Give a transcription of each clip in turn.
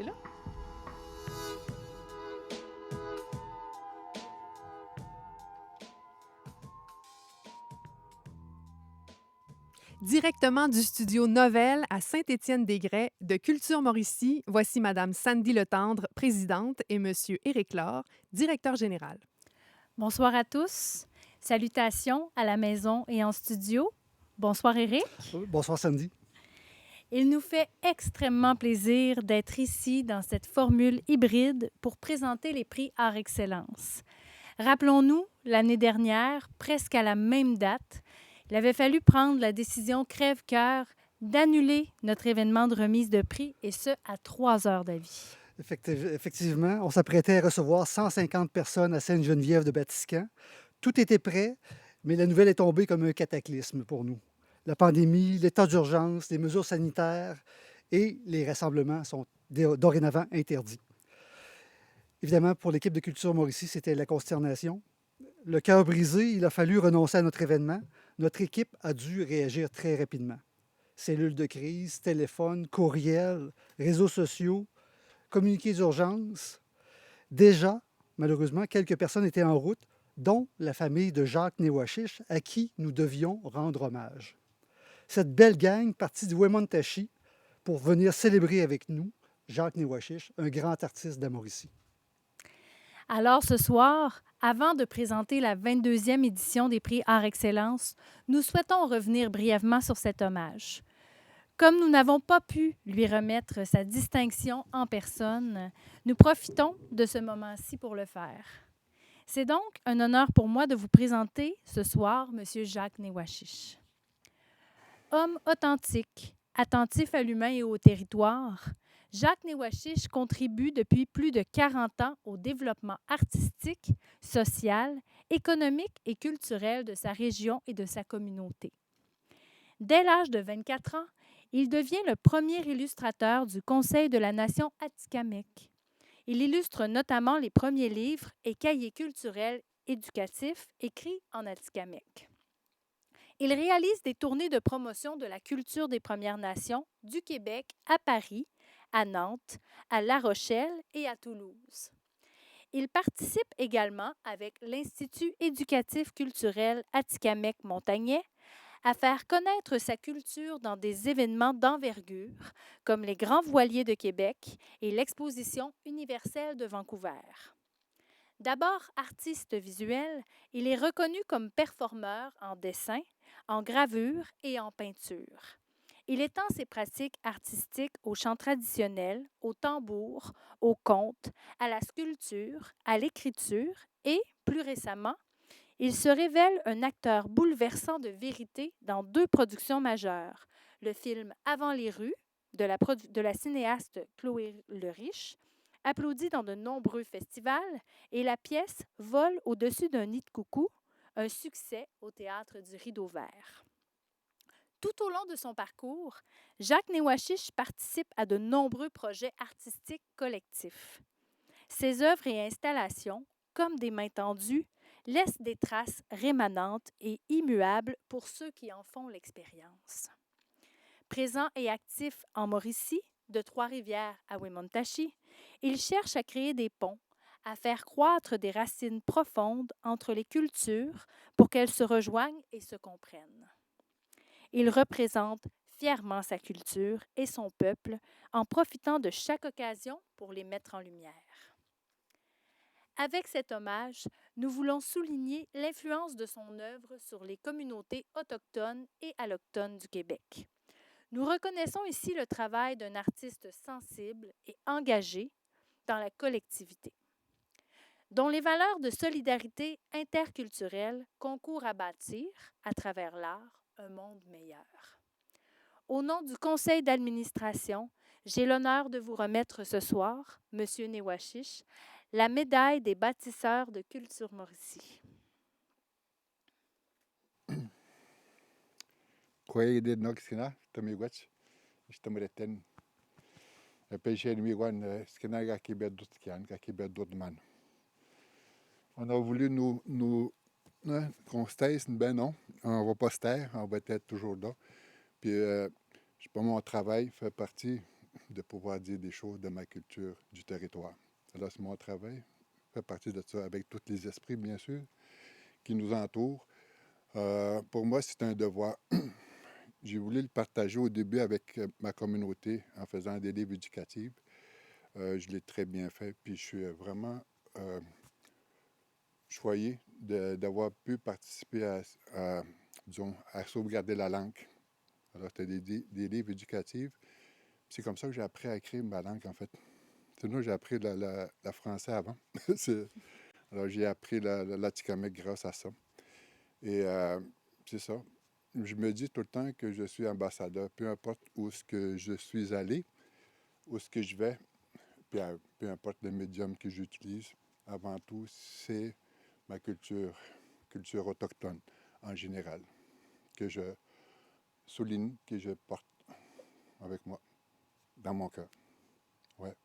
T'es là? Directement du studio Novel à Saint-Étienne-des-Grès de Culture Mauricie, voici Madame Sandy Letendre, présidente, et Monsieur Éric Laure, directeur général. Bonsoir à tous. Salutations à la maison et en studio. Bonsoir Éric. Bonsoir Sandy. Il nous fait extrêmement plaisir d'être ici dans cette formule hybride pour présenter les prix Art Excellence. Rappelons-nous, l'année dernière, presque à la même date, il avait fallu prendre la décision crève-cœur d'annuler notre événement de remise de prix, et ce, à 3 heures d'avis. Effectivement, on s'apprêtait à recevoir 150 personnes à Sainte-Geneviève de Batiscan. Tout était prêt, mais la nouvelle est tombée comme un cataclysme pour nous. La pandémie, l'état d'urgence, les mesures sanitaires et les rassemblements sont dorénavant interdits. Évidemment, pour l'équipe de Culture Mauricie, c'était la consternation. Le cœur brisé, il a fallu renoncer à notre événement. Notre équipe a dû réagir très rapidement. Cellules de crise, téléphone, courriel, réseaux sociaux, communiqués d'urgence. Déjà, malheureusement, quelques personnes étaient en route, dont la famille de Jacques Néouachiche, à qui nous devions rendre hommage. Cette belle gang partie de Wemontachi pour venir célébrer avec nous Jacques Néouachiche, un grand artiste de Mauricie. Alors ce soir, avant de présenter la 22e édition des prix Art Excellence, nous souhaitons revenir brièvement sur cet hommage. Comme nous n'avons pas pu lui remettre sa distinction en personne, nous profitons de ce moment-ci pour le faire. C'est donc un honneur pour moi de vous présenter ce soir M. Jacques Néouachiche. Homme authentique, attentif à l'humain et au territoire, Jacques Néouachiche contribue depuis plus de 40 ans au développement artistique, social, économique et culturel de sa région et de sa communauté. Dès l'âge de 24 ans, il devient le premier illustrateur du Conseil de la Nation Atikamekw. Il illustre notamment les premiers livres et cahiers culturels éducatifs écrits en Atikamekw. Il réalise des tournées de promotion de la culture des Premières Nations du Québec à Paris, à Nantes, à La Rochelle et à Toulouse. Il participe également avec l'Institut éducatif culturel Atikamekw-Montagnais à faire connaître sa culture dans des événements d'envergure comme les Grands Voiliers de Québec et l'Exposition universelle de Vancouver. D'abord artiste visuel, il est reconnu comme performeur en dessin, en gravure et en peinture. Il étend ses pratiques artistiques au chant traditionnel, au tambour, au conte, à la sculpture, à l'écriture et, plus récemment, il se révèle un acteur bouleversant de vérité dans 2 productions majeures, le film Avant les rues de la cinéaste Chloé Leriche, applaudi dans de nombreux festivals, et la pièce Vol au-dessus d'un nid de coucou, un succès au théâtre du Rideau Vert. Tout au long de son parcours, Jacques Néouachiche participe à de nombreux projets artistiques collectifs. Ses œuvres et installations, comme des mains tendues, laissent des traces rémanentes et immuables pour ceux qui en font l'expérience. Présent et actif en Mauricie, de Trois-Rivières à Wemontachi, il cherche à créer des ponts, à faire croître des racines profondes entre les cultures pour qu'elles se rejoignent et se comprennent. Il représente fièrement sa culture et son peuple en profitant de chaque occasion pour les mettre en lumière. Avec cet hommage, nous voulons souligner l'influence de son œuvre sur les communautés autochtones et allochtones du Québec. Nous reconnaissons ici le travail d'un artiste sensible et engagé dans la collectivité, dont les valeurs de solidarité interculturelle concourent à bâtir, à travers l'art, un monde meilleur. Au nom du conseil d'administration, j'ai l'honneur de vous remettre ce soir, M. Néouachiche, la médaille des bâtisseurs de Culture Mauricie. Koye de nok skina tami gwach ishtamreten pechen miwan skina ga kibedut kian ga kibedut man. On a voulu qu'on se taise, ben non, on va pas se taire, on va être toujours là. Puis je sais pas, mon travail fait partie de pouvoir dire des choses de ma culture du territoire. Alors, c'est mon travail, fait partie de ça, avec tous les esprits, bien sûr, qui nous entourent. Pour moi, c'est un devoir. J'ai voulu le partager au début avec ma communauté en faisant des livres éducatifs. Je l'ai très bien fait, puis je suis vraiment choyé d'avoir pu participer disons, à sauvegarder la langue. Alors, c'était des livres éducatifs. C'est comme ça que j'ai appris à écrire ma langue, en fait. Sinon, j'ai appris la français avant. Alors, j'ai appris l'atikamekw grâce à ça. Et c'est ça. Je me dis tout le temps que je suis ambassadeur, peu importe où ce que je suis allé, où ce que je vais, puis peu importe le médium que j'utilise. Avant tout, c'est ma culture autochtone en général, que je souligne, que je porte avec moi, dans mon cœur. Ouais.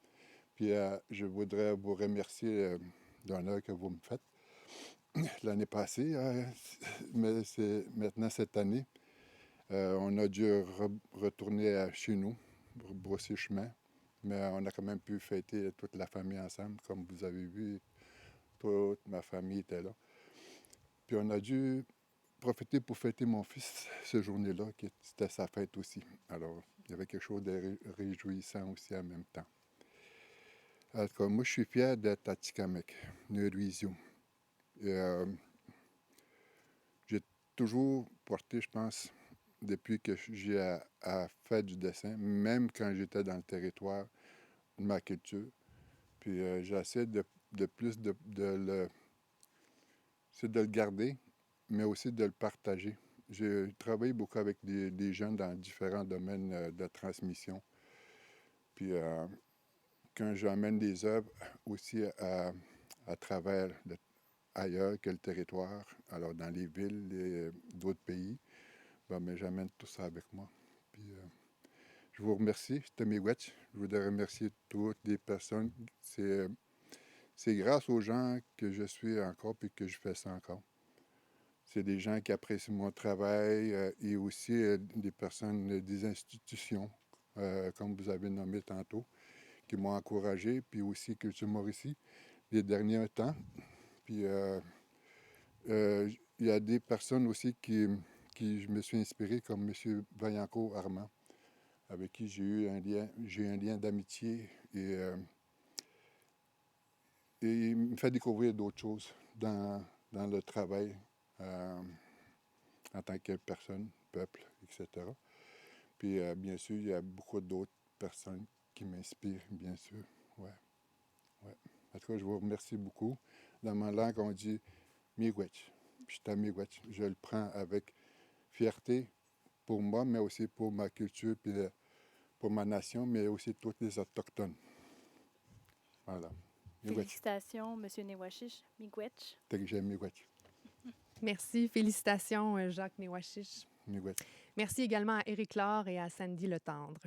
Puis je voudrais vous remercier de l'honneur que vous me faites. L'année passée, mais c'est maintenant cette année, on a dû retourner chez nous, brosser chemin, mais on a quand même pu fêter toute la famille ensemble, comme vous avez vu, toute ma famille était là. Puis on a dû profiter pour fêter mon fils ce journée-là, qui c'était sa fête aussi. Alors, il y avait quelque chose de réjouissant aussi en même temps. En tout cas, moi, je suis fier d'être Atikamekw, Neuruizio. J'ai toujours porté, je pense, depuis que j'ai à faire du dessin, même quand j'étais dans le territoire de ma culture. Puis j'essaie de plus c'est de le garder, mais aussi de le partager. J'ai travaillé beaucoup avec des jeunes dans différents domaines de transmission. Puis quand j'emmène des œuvres aussi à travers ailleurs que le territoire, alors dans les villes et d'autres pays, mais j'amène tout ça avec moi. Puis je vous remercie, c'était miigwech. Je voudrais remercier toutes les personnes. C'est grâce aux gens que je suis encore et que je fais ça encore. C'est des gens qui apprécient mon travail et aussi des personnes des institutions, comme vous avez nommé tantôt, qui m'ont encouragé, puis aussi Culture Mauricie, les derniers temps. Puis il y a des personnes aussi qui je me suis inspiré, comme M. Vaillancourt Armand, avec qui j'ai eu un lien d'amitié et il me fait découvrir d'autres choses dans le travail en tant que personne, peuple, etc. Puis bien sûr, il y a beaucoup d'autres personnes qui m'inspirent, bien sûr. Ouais. En tout cas, je vous remercie beaucoup. Dans ma langue, on dit miigwech. Puis je miigwech. Je le prends avec fierté pour moi, mais aussi pour ma culture, puis pour ma nation, mais aussi tous les Autochtones. Voilà. Félicitations, M. Newashish. Miigwech. Miigwech. Merci. Félicitations, Jacques Newashish. Miigwech. Merci également à Éric Laure et à Sandy Letendre.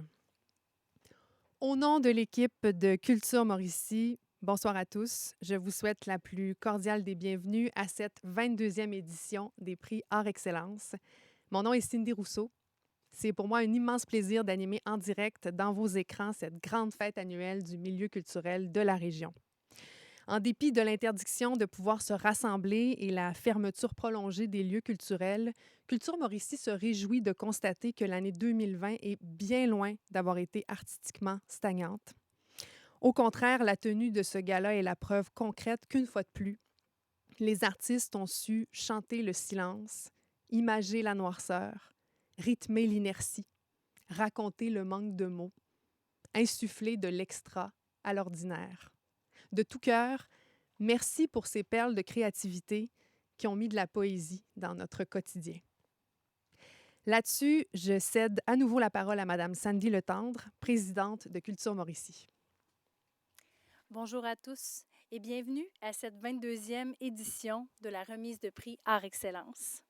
Au nom de l'équipe de Culture Mauricie, bonsoir à tous. Je vous souhaite la plus cordiale des bienvenues à cette 22e édition des prix Art Excellence. Mon nom est Cindy Rousseau. C'est pour moi un immense plaisir d'animer en direct dans vos écrans cette grande fête annuelle du milieu culturel de la région. En dépit de l'interdiction de pouvoir se rassembler et la fermeture prolongée des lieux culturels, Culture Mauricie se réjouit de constater que l'année 2020 est bien loin d'avoir été artistiquement stagnante. Au contraire, la tenue de ce gala est la preuve concrète qu'une fois de plus, les artistes ont su chanter le silence, imager la noirceur, rythmer l'inertie, raconter le manque de mots, insuffler de l'extra à l'ordinaire. De tout cœur, merci pour ces perles de créativité qui ont mis de la poésie dans notre quotidien. Là-dessus, je cède à nouveau la parole à Mme Sandy Letendre, présidente de Culture Mauricie. Bonjour à tous et bienvenue à cette 22e édition de la remise de prix Art Excellence.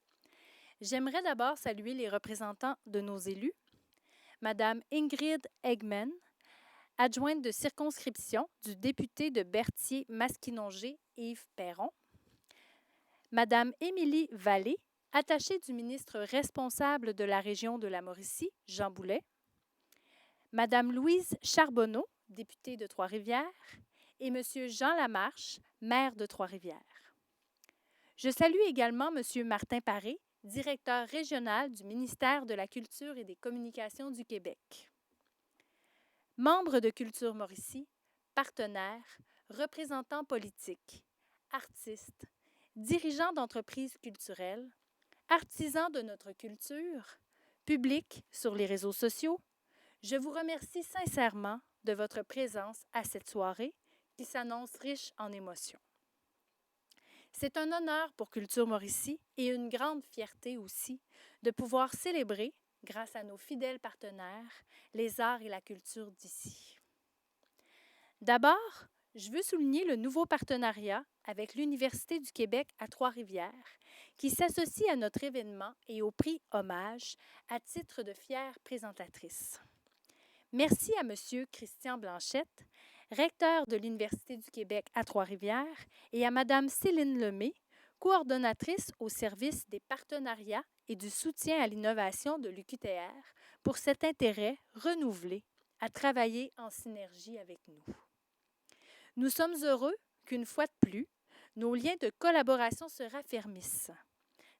J'aimerais d'abord saluer les représentants de nos élus, Mme Ingrid Eggman, adjointe de circonscription du député de Berthier-Masquinongé, Yves Perron, Mme Émilie Vallée, attachée du ministre responsable de la région de la Mauricie, Jean Boulet, Madame Louise Charbonneau, députée de Trois-Rivières, et Monsieur Jean Lamarche, maire de Trois-Rivières. Je salue également Monsieur Martin Paré, directeur régional du ministère de la Culture et des Communications du Québec. Membres de Culture Mauricie, partenaires, représentants politiques, artistes, dirigeants d'entreprises culturelles, artisans de notre culture, public sur les réseaux sociaux, je vous remercie sincèrement de votre présence à cette soirée qui s'annonce riche en émotions. C'est un honneur pour Culture Mauricie et une grande fierté aussi de pouvoir célébrer, grâce à nos fidèles partenaires, les arts et la culture d'ici. D'abord, je veux souligner le nouveau partenariat avec l'Université du Québec à Trois-Rivières, qui s'associe à notre événement et au prix Hommage à titre de fière présentatrice. Merci à M. Christian Blanchette, recteur de l'Université du Québec à Trois-Rivières, et à Mme Céline Lemay, coordonnatrice au service des partenariats et du soutien à l'innovation de l'UQTR, pour cet intérêt renouvelé à travailler en synergie avec nous. Nous sommes heureux qu'une fois de plus, nos liens de collaboration se raffermissent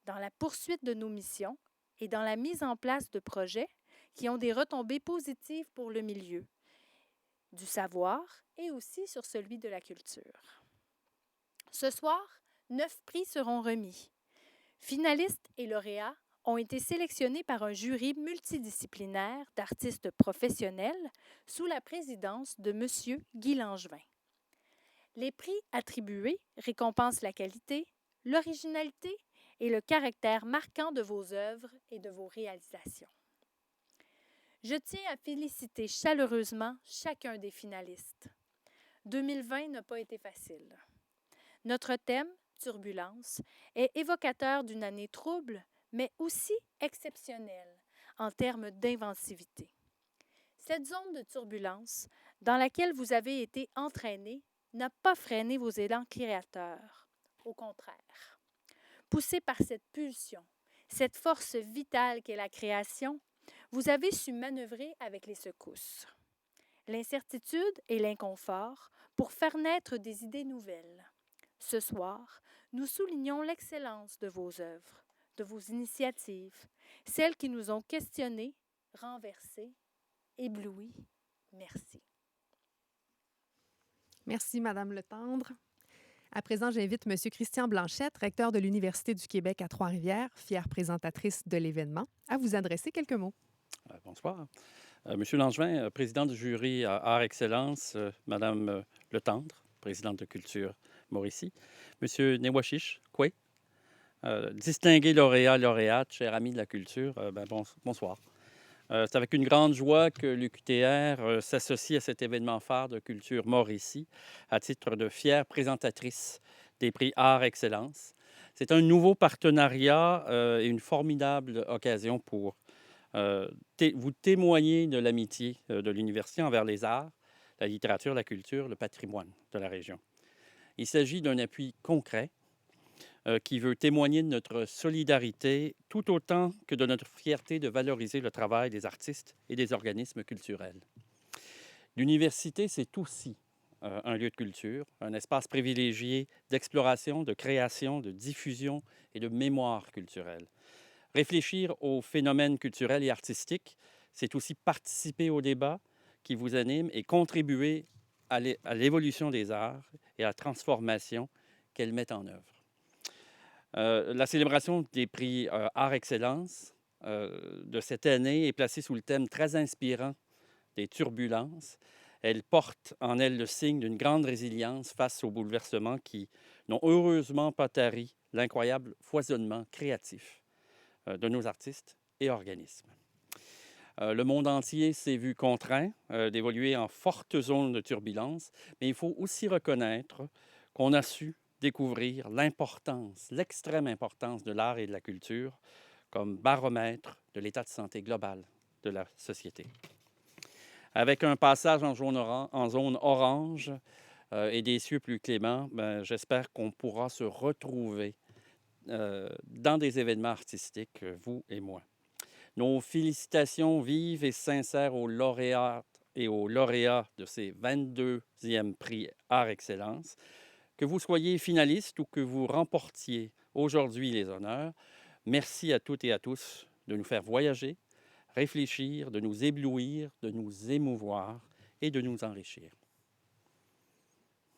dans la poursuite de nos missions et dans la mise en place de projets qui ont des retombées positives pour le milieu du savoir et aussi sur celui de la culture. Ce soir, 9 prix seront remis. Finalistes et lauréats ont été sélectionnés par un jury multidisciplinaire d'artistes professionnels sous la présidence de M. Guy Langevin. Les prix attribués récompensent la qualité, l'originalité et le caractère marquant de vos œuvres et de vos réalisations. Je tiens à féliciter chaleureusement chacun des finalistes. 2020 n'a pas été facile. Notre thème, Turbulence, est évocateur d'une année trouble, mais aussi exceptionnelle en termes d'inventivité. Cette zone de turbulence dans laquelle vous avez été entraînés n'a pas freiné vos élans créateurs. Au contraire, poussé par cette pulsion, cette force vitale qu'est la création, vous avez su manœuvrer avec les secousses, l'incertitude et l'inconfort pour faire naître des idées nouvelles. Ce soir, nous soulignons l'excellence de vos œuvres, de vos initiatives, celles qui nous ont questionnés, renversés, éblouis. Merci. Merci, Madame Letendre. À présent, j'invite M. Christian Blanchette, recteur de l'Université du Québec à Trois-Rivières, fière présentatrice de l'événement, à vous adresser quelques mots. Bonsoir. Monsieur Langevin, président du jury Art Excellence, Madame Letendre, présidente de Culture Mauricie, Monsieur Newashish Kwe, distingué lauréat, lauréate, cher ami de la culture, bonsoir. C'est avec une grande joie que l'UQTR s'associe à cet événement phare de Culture Mauricie à titre de fière présentatrice des prix Art Excellence. C'est un nouveau partenariat et une formidable occasion pour vous témoigner de l'amitié de l'université envers les arts, la littérature, la culture, le patrimoine de la région. Il s'agit d'un appui concret qui veut témoigner de notre solidarité tout autant que de notre fierté de valoriser le travail des artistes et des organismes culturels. L'université, c'est aussi un lieu de culture, un espace privilégié d'exploration, de création, de diffusion et de mémoire culturelle. Réfléchir aux phénomènes culturels et artistiques, c'est aussi participer au débat qui vous anime et contribuer à l'évolution des arts et à la transformation qu'elles mettent en œuvre. La célébration des prix Art Excellence de cette année est placée sous le thème très inspirant des turbulences. Elle porte en elle le signe d'une grande résilience face aux bouleversements qui n'ont heureusement pas tari l'incroyable foisonnement créatif de nos artistes et organismes. Le monde entier s'est vu contraint d'évoluer en forte zone de turbulence, mais il faut aussi reconnaître qu'on a su découvrir l'importance, l'extrême importance de l'art et de la culture comme baromètre de l'état de santé global de la société. Avec un passage en zone orange et des cieux plus cléments, j'espère qu'on pourra se retrouver dans des événements artistiques, vous et moi. Nos félicitations vives et sincères aux lauréates et aux lauréats de ces 22e prix Art Excellence. Que vous soyez finaliste ou que vous remportiez aujourd'hui les honneurs, merci à toutes et à tous de nous faire voyager, réfléchir, de nous éblouir, de nous émouvoir et de nous enrichir.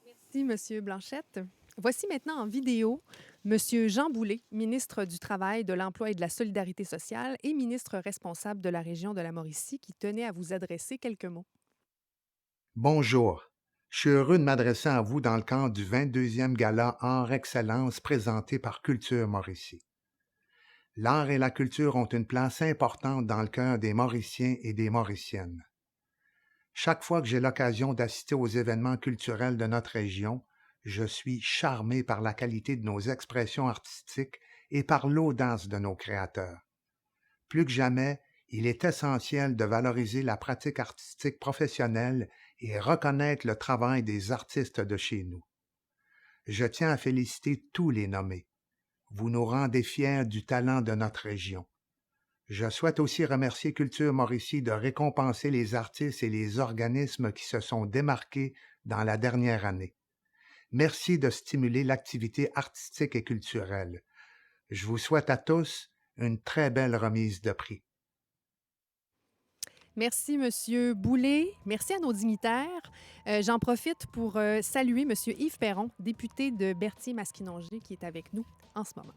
Merci, Monsieur Blanchette. Voici maintenant en vidéo Monsieur Jean Boulet, ministre du Travail, de l'Emploi et de la Solidarité sociale et ministre responsable de la région de la Mauricie, qui tenait à vous adresser quelques mots. Bonjour. Je suis heureux de m'adresser à vous dans le cadre du 22e Gala Art Excellence présenté par Culture Mauricie. L'art et la culture ont une place importante dans le cœur des Mauriciens et des Mauriciennes. Chaque fois que j'ai l'occasion d'assister aux événements culturels de notre région, je suis charmé par la qualité de nos expressions artistiques et par l'audace de nos créateurs. Plus que jamais, il est essentiel de valoriser la pratique artistique professionnelle et reconnaître le travail des artistes de chez nous. Je tiens à féliciter tous les nommés. Vous nous rendez fiers du talent de notre région. Je souhaite aussi remercier Culture Mauricie de récompenser les artistes et les organismes qui se sont démarqués dans la dernière année. Merci de stimuler l'activité artistique et culturelle. Je vous souhaite à tous une très belle remise de prix. Merci, Monsieur Boulet. Merci à nos dignitaires. J'en profite pour saluer Monsieur Yves Perron, député de Berthier-Masquinongé, qui est avec nous en ce moment.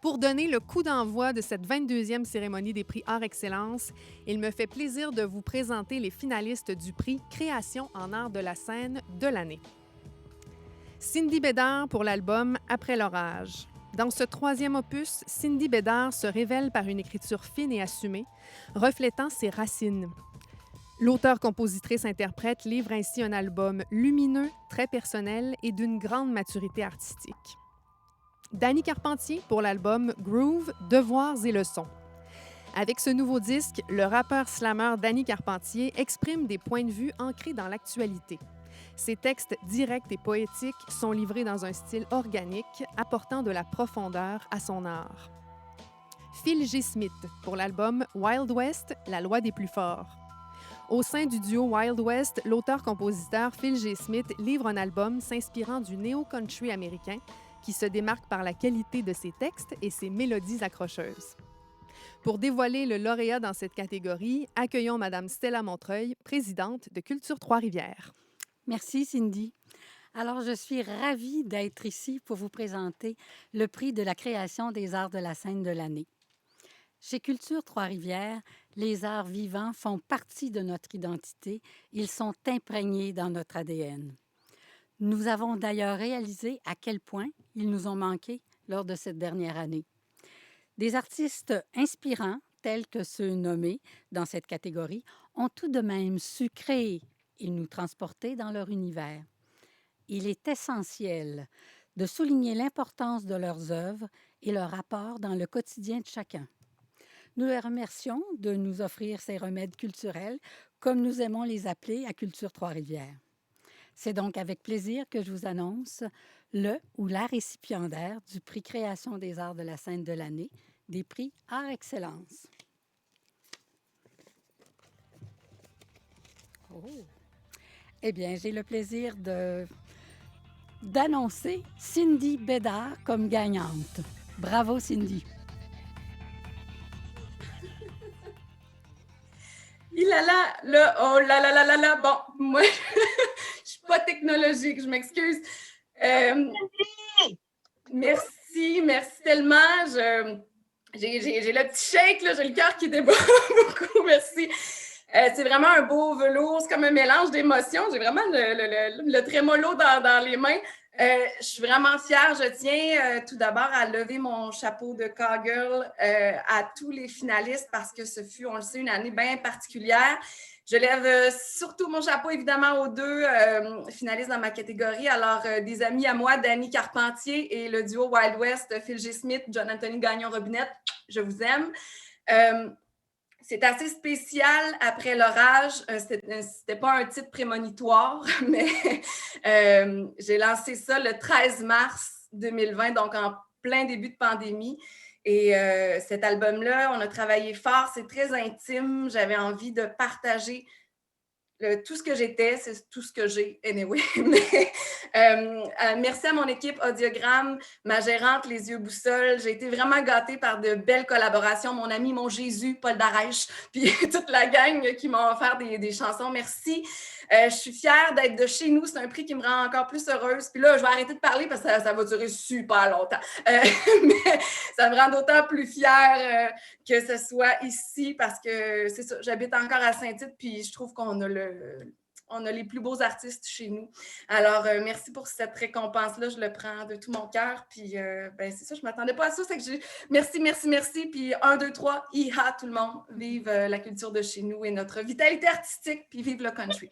Pour donner le coup d'envoi de cette 22e cérémonie des prix Art Excellence, il me fait plaisir de vous présenter les finalistes du prix Création en art de la scène de l'année. Cindy Bédard pour l'album Après l'orage. Dans ce 3e opus, Cindy Bédard se révèle par une écriture fine et assumée, reflétant ses racines. L'auteure-compositrice-interprète livre ainsi un album lumineux, très personnel et d'une grande maturité artistique. Danny Carpentier pour l'album Groove, Devoirs et leçons. Avec ce nouveau disque, le rappeur-slammer Danny Carpentier exprime des points de vue ancrés dans l'actualité. Ses textes directs et poétiques sont livrés dans un style organique, apportant de la profondeur à son art. Phil G. Smith pour l'album Wild West, La loi des plus forts. Au sein du duo Wild West, l'auteur-compositeur Phil G. Smith livre un album s'inspirant du néo-country américain qui se démarque par la qualité de ses textes et ses mélodies accrocheuses. Pour dévoiler le lauréat dans cette catégorie, accueillons Mme Stella Montreuil, présidente de Culture Trois-Rivières. Merci, Cindy. Alors, je suis ravie d'être ici pour vous présenter le prix de la création des arts de la scène de l'année. Chez Culture Trois-Rivières, les arts vivants font partie de notre identité. Ils sont imprégnés dans notre ADN. Nous avons d'ailleurs réalisé à quel point ils nous ont manqué lors de cette dernière année. Des artistes inspirants, tels que ceux nommés dans cette catégorie, ont tout de même su créer et nous transporter dans leur univers. Il est essentiel de souligner l'importance de leurs œuvres et leur apport dans le quotidien de chacun. Nous les remercions de nous offrir ces remèdes culturels, comme nous aimons les appeler à Culture Trois-Rivières. C'est donc avec plaisir que je vous annonce le ou la récipiendaire du prix Création des arts de la scène de l'année, des prix Art Excellence. Oh. Eh bien, j'ai le plaisir d'annoncer Cindy Bédard comme gagnante. Bravo, Cindy. Il a oh là, bon, moi, je suis pas technologique, je m'excuse. Merci tellement. J'ai le petit shake, là, j'ai le cœur qui débat beaucoup, merci. C'est vraiment un beau velours, c'est comme un mélange d'émotions. J'ai vraiment le trémolo dans les mains. Je suis vraiment fière. Je tiens tout d'abord à lever mon chapeau de cowgirl à tous les finalistes parce que ce fut, on le sait, une année bien particulière. Je lève surtout mon chapeau, évidemment, aux deux finalistes dans ma catégorie. Alors, des amis à moi, Danny Carpentier et le duo Wild West, Phil G. Smith, John Anthony Gagnon-Robinette, je vous aime. C'est assez spécial après l'orage. C'était pas un titre prémonitoire, mais j'ai lancé ça le 13 mars 2020, donc en plein début de pandémie. Et cet album-là, on a travaillé fort, c'est très intime. J'avais envie de partager tout ce que j'étais, c'est tout ce que j'ai, anyway. Merci à mon équipe Audiogramme, ma gérante Les Yeux Boussole. J'ai été vraiment gâtée par de belles collaborations. Mon ami, mon Jésus, Paul Darèche, puis toute la gang qui m'a offert des chansons. Merci. Je suis fière d'être de chez nous. C'est un prix qui me rend encore plus heureuse. Puis là, je vais arrêter de parler parce que ça va durer super longtemps. Mais ça me rend d'autant plus fière que ce soit ici parce que c'est ça, j'habite encore à Saint-Tite, puis je trouve qu'on a on a les plus beaux artistes chez nous. Alors, merci pour cette récompense-là. Je le prends de tout mon cœur. Puis, c'est ça, je ne m'attendais pas à ça. C'est que merci, merci, merci. Puis, 1, 2, 3, hi-ha, tout le monde. Vive la culture de chez nous et notre vitalité artistique. Puis, vive le country.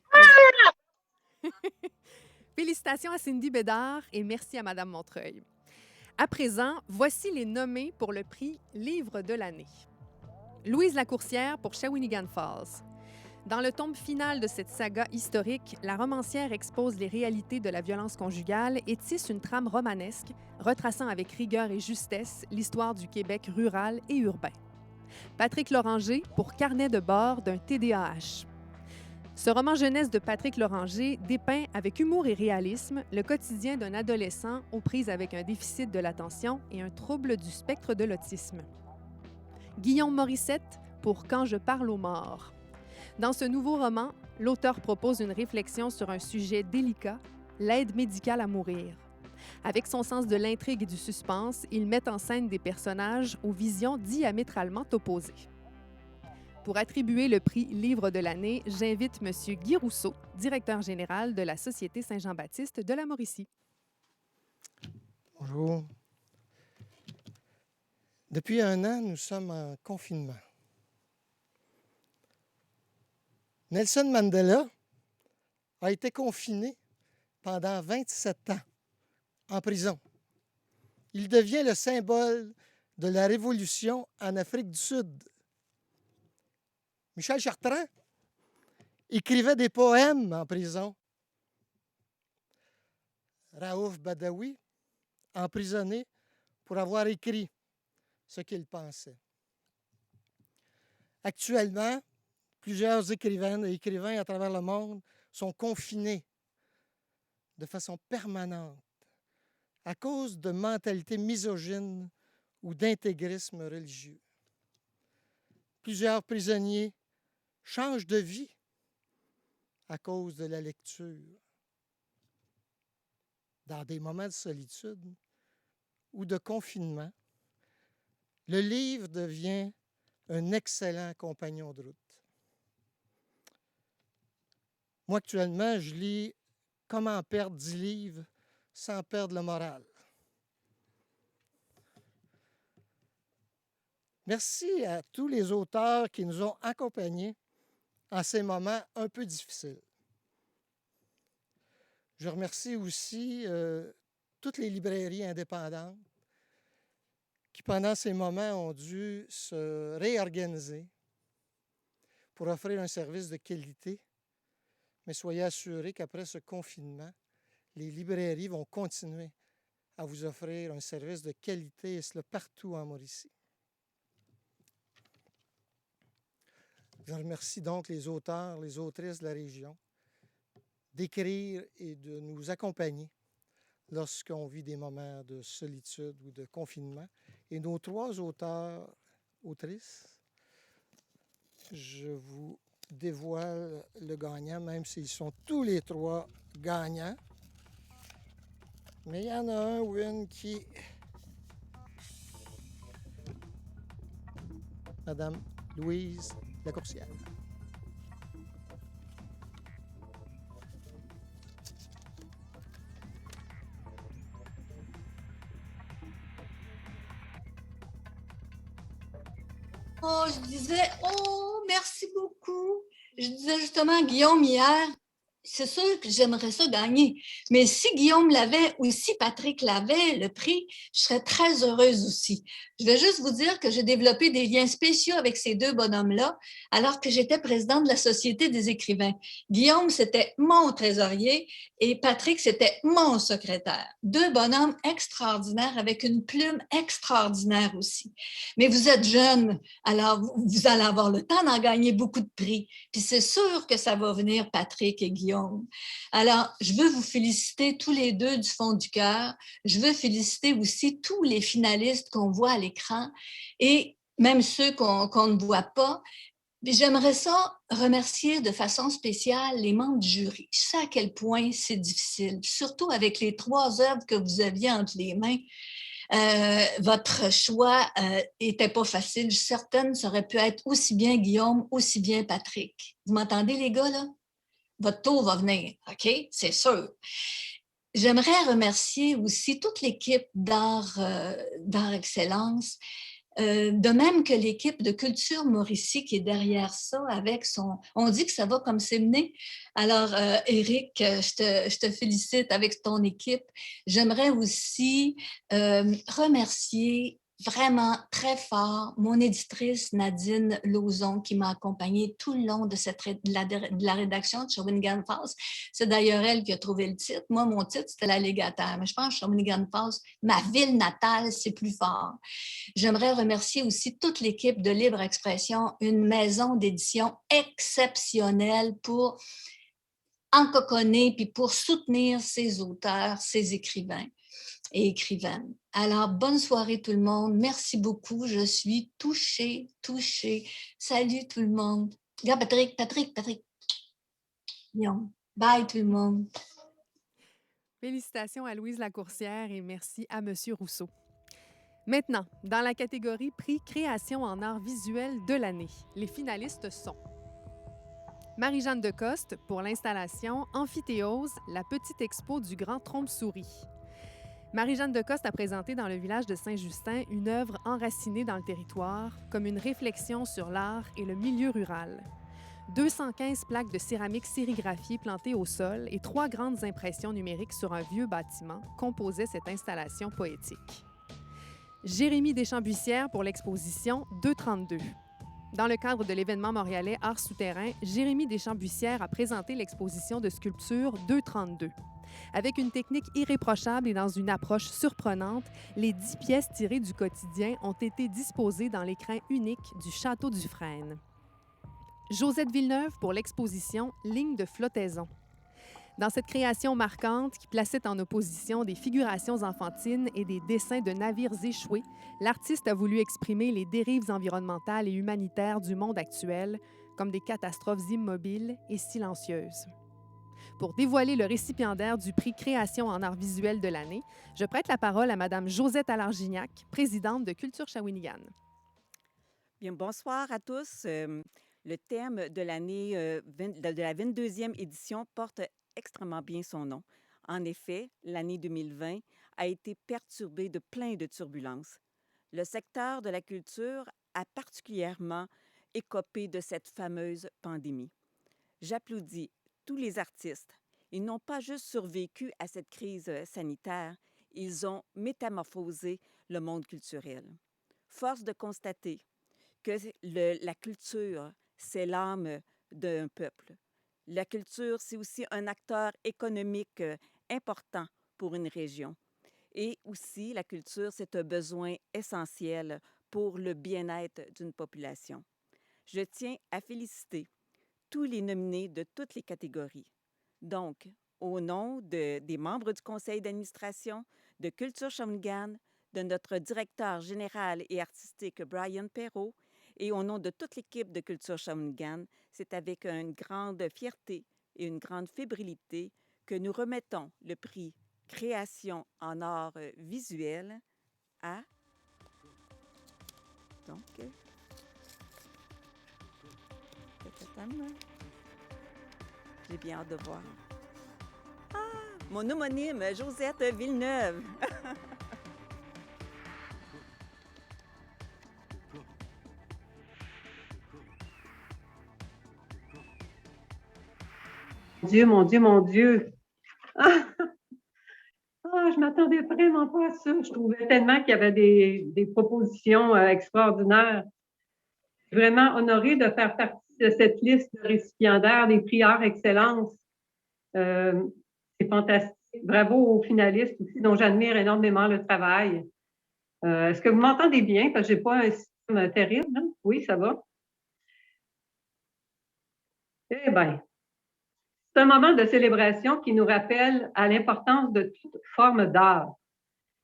Félicitations à Cindy Bédard et merci à Madame Montreuil. À présent, voici les nommés pour le prix Livre de l'année. Louise Lacourcière pour Shawinigan Falls. Dans le tome final de cette saga historique, la romancière expose les réalités de la violence conjugale et tisse une trame romanesque, retraçant avec rigueur et justesse l'histoire du Québec rural et urbain. Patrick Loranger pour Carnet de bord d'un TDAH. Ce roman jeunesse de Patrick Loranger dépeint avec humour et réalisme le quotidien d'un adolescent aux prises avec un déficit de l'attention et un trouble du spectre de l'autisme. Guillaume Morissette pour Quand je parle aux morts. Dans ce nouveau roman, l'auteur propose une réflexion sur un sujet délicat, l'aide médicale à mourir. Avec son sens de l'intrigue et du suspense, il met en scène des personnages aux visions diamétralement opposées. Pour attribuer le prix Livre de l'année, j'invite M. Guy Rousseau, directeur général de la Société Saint-Jean-Baptiste de la Mauricie. Bonjour. Depuis 1 an, nous sommes en confinement. Nelson Mandela a été confiné pendant 27 ans en prison. Il devient le symbole de la révolution en Afrique du Sud. Michel Chartrand écrivait des poèmes en prison. Raouf Badawi, emprisonné pour avoir écrit ce qu'il pensait. Actuellement, plusieurs écrivaines et écrivains à travers le monde sont confinés de façon permanente à cause de mentalités misogynes ou d'intégrisme religieux. Plusieurs prisonniers changent de vie à cause de la lecture. Dans des moments de solitude ou de confinement, le livre devient un excellent compagnon de route. Moi, actuellement, je lis Comment perdre 10 livres sans perdre le moral. Merci à tous les auteurs qui nous ont accompagnés en ces moments un peu difficiles. Je remercie aussi toutes les librairies indépendantes qui, pendant ces moments, ont dû se réorganiser pour offrir un service de qualité. Mais soyez assurés qu'après ce confinement, les librairies vont continuer à vous offrir un service de qualité, et cela partout en Mauricie. Je remercie donc les auteurs, les autrices de la région d'écrire et de nous accompagner lorsqu'on vit des moments de solitude ou de confinement. Et nos 3 auteurs, autrices, je vous dévoile le gagnant, même s'ils sont tous les 3 gagnants. Mais il y en a un ou une qui... Madame Louise Lacourcière. Oh, je disais, oh, merci beaucoup. Je disais justement à Guillaume hier, c'est sûr que j'aimerais ça gagner. Mais si Guillaume l'avait ou si Patrick l'avait, le prix, je serais très heureuse aussi. Je vais juste vous dire que j'ai développé des liens spéciaux avec ces deux bonhommes-là alors que j'étais présidente de la Société des écrivains. Guillaume, c'était mon trésorier et Patrick, c'était mon secrétaire. Deux bonhommes extraordinaires avec une plume extraordinaire aussi. Mais vous êtes jeunes, alors vous allez avoir le temps d'en gagner beaucoup de prix. Puis c'est sûr que ça va venir, Patrick et Guillaume. Alors, je veux vous féliciter tous les deux du fond du cœur. Je veux féliciter aussi tous les finalistes qu'on voit à l'écran et même ceux qu'on ne voit pas. J'aimerais ça remercier de façon spéciale les membres du jury. Je sais à quel point c'est difficile, surtout avec les 3 œuvres que vous aviez entre les mains. Votre choix n'était pas facile. Certaines, ça aurait pu être aussi bien Guillaume, aussi bien Patrick. Vous m'entendez, les gars, là? Votre tour va venir, OK? C'est sûr. J'aimerais remercier aussi toute l'équipe d'Art Excellence, de même que l'équipe de Culture Mauricie qui est derrière ça avec son... On dit que ça va comme c'est mené. Alors, Éric, je te félicite avec ton équipe. J'aimerais aussi remercier vraiment très fort mon éditrice Nadine Lauzon qui m'a accompagnée tout le long de la rédaction de Shawinigan Falls. C'est d'ailleurs elle qui a trouvé le titre. Moi, mon titre, c'était La Légataire, mais je pense que Shawinigan Falls, ma ville natale, c'est plus fort. J'aimerais remercier aussi toute l'équipe de Libre Expression, une maison d'édition exceptionnelle pour encoconner puis pour soutenir ses auteurs, ses écrivains et écrivaines. Alors, bonne soirée tout le monde. Merci beaucoup. Je suis touchée. Salut tout le monde. Regarde, Patrick. Bien. Bye tout le monde. Félicitations à Louise Lacourcière et merci à Monsieur Rousseau. Maintenant, dans la catégorie Prix Création en art visuel de l'année, les finalistes sont Marie-Jeanne Decoste pour l'installation Amphithéose, la petite expo du Grand Trompe-Souris. Marie-Jeanne Decoste a présenté dans le village de Saint-Justin une œuvre enracinée dans le territoire, comme une réflexion sur l'art et le milieu rural. 215 plaques de céramique sérigraphiées plantées au sol et 3 grandes impressions numériques sur un vieux bâtiment composaient cette installation poétique. Jérémy Deschamps-Buissière pour l'exposition 232. Dans le cadre de l'événement montréalais Art souterrain, Jérémy Deschamps-Buissière a présenté l'exposition de sculpture 232. Avec une technique irréprochable et dans une approche surprenante, les 10 pièces tirées du quotidien ont été disposées dans l'écrin unique du Château du Frêne. Josette Villeneuve pour l'exposition Ligne de flottaison. Dans cette création marquante qui plaçait en opposition des figurations enfantines et des dessins de navires échoués, l'artiste a voulu exprimer les dérives environnementales et humanitaires du monde actuel, comme des catastrophes immobiles et silencieuses. Pour dévoiler le récipiendaire du prix Création en art visuel de l'année, je prête la parole à Mme Josette Allard-Gignac, présidente de Culture Shawinigan. Bien, bonsoir à tous. Le thème de l'année de la 22e édition porte extrêmement bien son nom. En effet, l'année 2020 a été perturbée de plein de turbulences. Le secteur de la culture a particulièrement écopé de cette fameuse pandémie. J'applaudis tous les artistes. Ils n'ont pas juste survécu à cette crise sanitaire, ils ont métamorphosé le monde culturel. Force de constater que la culture, c'est l'âme d'un peuple. La culture, c'est aussi un acteur économique important pour une région. Et aussi, la culture, c'est un besoin essentiel pour le bien-être d'une population. Je tiens à féliciter tous les nominés de toutes les catégories. Donc, au nom des membres du conseil d'administration de Culture Shawinigan, de notre directeur général et artistique Brian Perrault, et au nom de toute l'équipe de Culture Shawinigan, c'est avec une grande fierté et une grande fébrilité que nous remettons le prix Création en art visuel à... Donc... J'ai bien hâte de voir. Ah! Mon homonyme, Josette Villeneuve. Dieu, mon Dieu, mon Dieu. Ah, je m'attendais vraiment pas à ça. Je trouvais tellement qu'il y avait des propositions extraordinaires. Je suis vraiment honorée de faire partie de cette liste de récipiendaires des prix Art Excellence. C'est fantastique. Bravo aux finalistes aussi, dont j'admire énormément le travail. Est-ce que vous m'entendez bien? Parce que je n'ai pas un système terrible. Hein? Oui, ça va? Eh bien, c'est un moment de célébration qui nous rappelle à l'importance de toute forme d'art.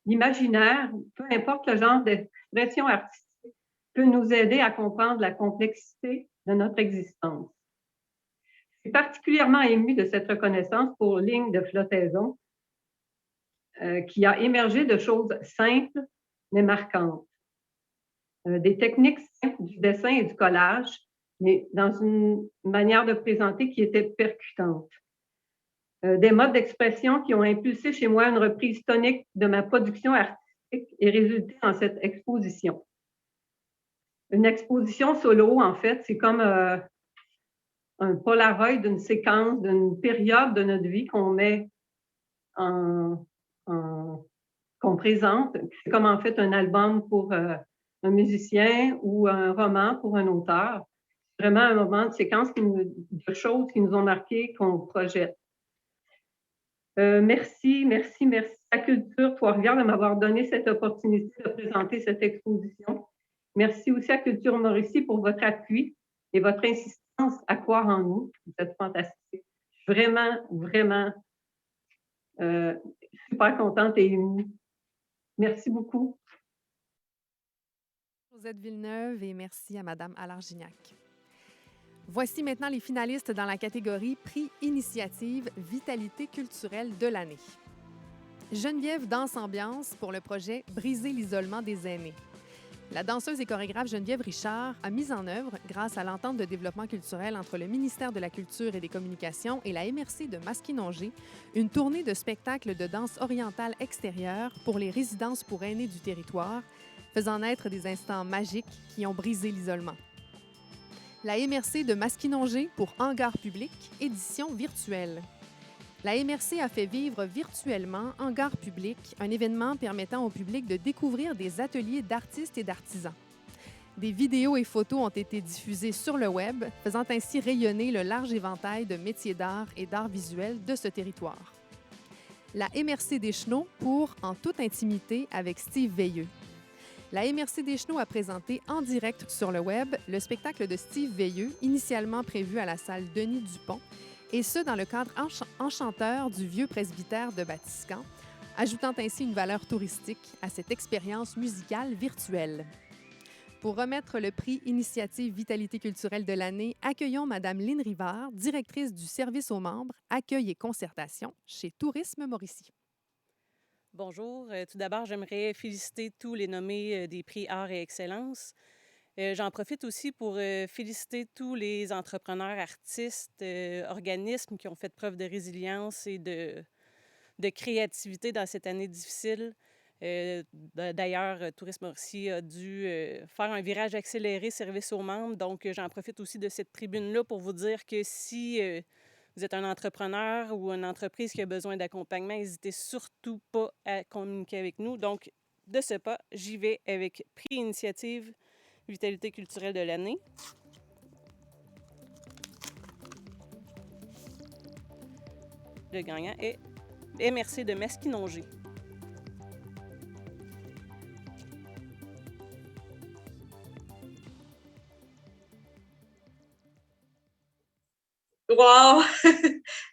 L'imaginaire, peu importe le genre d'expression artistique, peut nous aider à comprendre la complexité de notre existence. Je suis particulièrement émue de cette reconnaissance pour Ligne de flottaison, qui a émergé de choses simples mais marquantes. Des techniques simples du dessin et du collage, mais dans une manière de présenter qui était percutante. Des modes d'expression qui ont impulsé chez moi une reprise tonique de ma production artistique et résulté dans cette exposition. Une exposition solo, en fait, c'est comme un Polaroid d'une séquence, d'une période de notre vie qu'on met qu'on présente. C'est comme en fait un album pour un musicien ou un roman pour un auteur. C'est vraiment un moment de séquence de choses qui nous ont marquées, qu'on projette. Merci à Culture Trois-Rivières de m'avoir donné cette opportunité de présenter cette exposition. Merci aussi à Culture Mauricie pour votre appui et votre insistance à croire en nous. Vous êtes fantastique. Je suis vraiment super contente et émue. Merci beaucoup. Josette Villeneuve et merci à Madame Alargignac. Voici maintenant les finalistes dans la catégorie Prix Initiative Vitalité culturelle de l'année. Geneviève Danse Ambiance pour le projet Briser l'isolement des aînés. La danseuse et chorégraphe Geneviève Richard a mis en œuvre, grâce à l'entente de développement culturel entre le ministère de la Culture et des Communications et la MRC de Maskinongé, une tournée de spectacles de danse orientale extérieure pour les résidences pour aînés du territoire, faisant naître des instants magiques qui ont brisé l'isolement. La MRC de Maskinongé pour Hangar public, édition virtuelle. La MRC a fait vivre virtuellement Hangar public, un événement permettant au public de découvrir des ateliers d'artistes et d'artisans. Des vidéos et photos ont été diffusées sur le web, faisant ainsi rayonner le large éventail de métiers d'art et d'art visuel de ce territoire. La MRC des Chenaux pour En toute intimité avec Steve Veilleux. La MRC des Chenaux a présenté en direct sur le web le spectacle de Steve Veilleux, initialement prévu à la salle Denis Dupont, et ce dans le cadre enchanteur du vieux presbytère de Batiscan, ajoutant ainsi une valeur touristique à cette expérience musicale virtuelle. Pour remettre le prix Initiative Vitalité culturelle de l'année, accueillons Mme Lynne Rivard, directrice du service aux membres, accueil et concertation chez Tourisme Mauricie. Bonjour. Tout d'abord, j'aimerais féliciter tous les nommés des prix Art et Excellence. J'en profite aussi pour féliciter tous les entrepreneurs, artistes, organismes qui ont fait preuve de résilience et de créativité dans cette année difficile. D'ailleurs, Tourisme Mauricie a dû faire un virage accéléré service aux membres. Donc, j'en profite aussi de cette tribune-là pour vous dire que si vous êtes un entrepreneur ou une entreprise qui a besoin d'accompagnement, n'hésitez surtout pas à communiquer avec nous. Donc, de ce pas, j'y vais avec Prix Initiative Vitalité culturelle de l'année. Le gagnant est MRC de Maskinongé. Wow!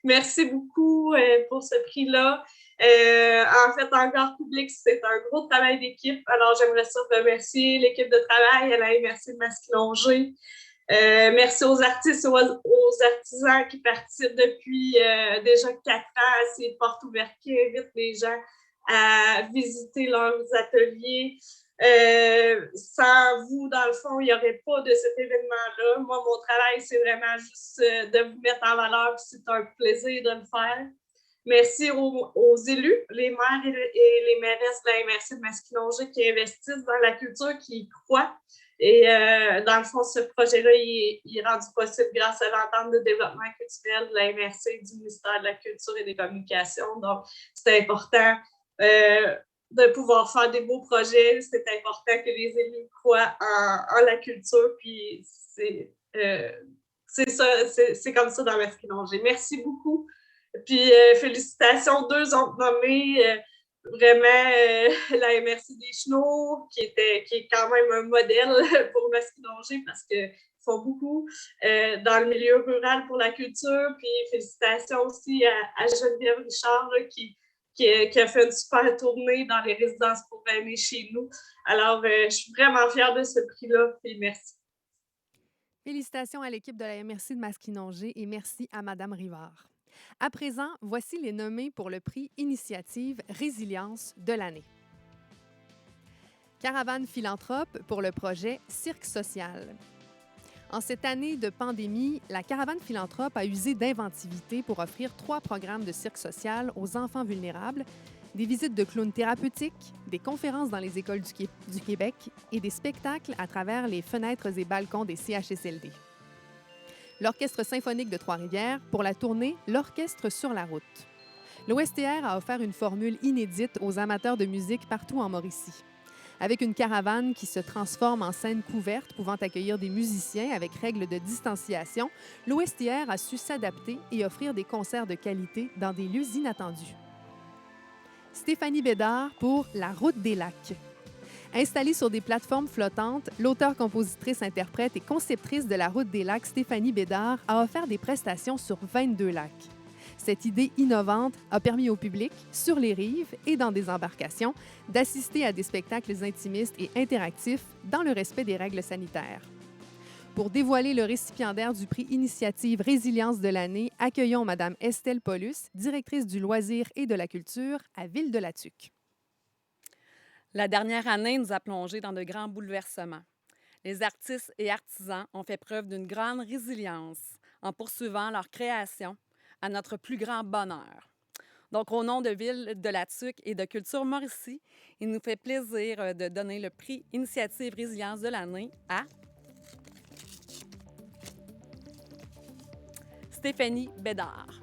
Merci beaucoup pour ce prix-là. En fait, Hangar public, c'est un gros travail d'équipe. Alors, j'aimerais ça remercier l'équipe de travail à la MRC de Maskinongé. Merci aux artistes et aux artisans qui participent depuis déjà 4 ans à ces portes ouvertes qui invitent les gens à visiter leurs ateliers. Sans vous, dans le fond, il n'y aurait pas de cet événement-là. Moi, mon travail, c'est vraiment juste de vous mettre en valeur, puis c'est un plaisir de le faire. Merci aux élus, les maires et les mairesses de la MRC de Maskinongé qui investissent dans la culture, qui y croient. Et dans le fond, ce projet-là, il est rendu possible grâce à l'entente de développement culturel de la MRC, du ministère de la Culture et des Communications. Donc, c'est important de pouvoir faire des beaux projets. C'est important que les élus croient en la culture. Puis, c'est ça, c'est comme ça dans Masquinongé. Merci beaucoup. Puis, félicitations, 2 autres nommés. Vraiment, la MRC des Chenaux, qui est quand même un modèle pour Masquinongé parce qu'ils font beaucoup dans le milieu rural pour la culture. Puis, félicitations aussi à Geneviève Richard là, qui a fait une super tournée dans les résidences pour aînés chez nous. Alors, je suis vraiment fière de ce prix-là. Puis, merci. Félicitations à l'équipe de la MRC de Masquinongé et merci à Madame Rivard. À présent, voici les nommés pour le prix Initiative Résilience de l'année. Caravane philanthrope pour le projet Cirque social. En cette année de pandémie, la Caravane philanthrope a usé d'inventivité pour offrir 3 programmes de cirque social aux enfants vulnérables, des visites de clowns thérapeutiques, des conférences dans les écoles du Québec et des spectacles à travers les fenêtres et balcons des CHSLD. L'Orchestre symphonique de Trois-Rivières pour la tournée L'Orchestre sur la route. L'OSTR a offert une formule inédite aux amateurs de musique partout en Mauricie. Avec une caravane qui se transforme en scène couverte pouvant accueillir des musiciens avec règles de distanciation, l'OSTR a su s'adapter et offrir des concerts de qualité dans des lieux inattendus. Stéphanie Bédard pour La Route des lacs. Installée sur des plateformes flottantes, l'auteure, compositrice, interprète et conceptrice de La Route des lacs, Stéphanie Bédard, a offert des prestations sur 22 lacs. Cette idée innovante a permis au public, sur les rives et dans des embarcations, d'assister à des spectacles intimistes et interactifs dans le respect des règles sanitaires. Pour dévoiler le récipiendaire du prix Initiative Résilience de l'année, accueillons Mme Estelle Paulus, directrice du loisir et de la culture à Ville-de-la-Tuque. La dernière année nous a plongés dans de grands bouleversements. Les artistes et artisans ont fait preuve d'une grande résilience en poursuivant leur création à notre plus grand bonheur. Donc, au nom de Ville-de-la-Tuque et de Culture Mauricie, il nous fait plaisir de donner le prix Initiative Résilience de l'année à Stéphanie Bédard.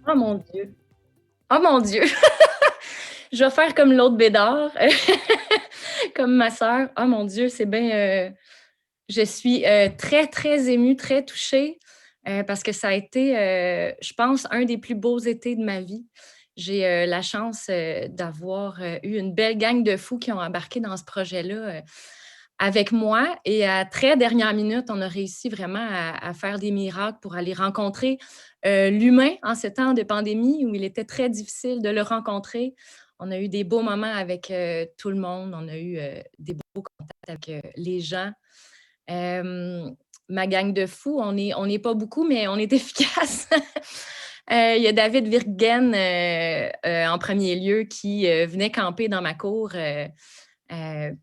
Oh mon Dieu! Oh mon Dieu! Je vais faire comme l'autre Bédard, comme ma sœur. Oh mon Dieu, c'est bien... je suis très, très émue, très touchée parce que ça a été, je pense, un des plus beaux étés de ma vie. J'ai la chance d'avoir eu une belle gang de fous qui ont embarqué dans ce projet-là avec moi. Et à très dernière minute, on a réussi vraiment à faire des miracles pour aller rencontrer l'humain en ce temps de pandémie où il était très difficile de le rencontrer. On a eu des beaux moments avec tout le monde. On a eu des beaux contacts avec les gens. Ma gang de fous, on n'est pas beaucoup, mais on est efficace. Il y a David Virgen en premier lieu qui venait camper dans ma cour.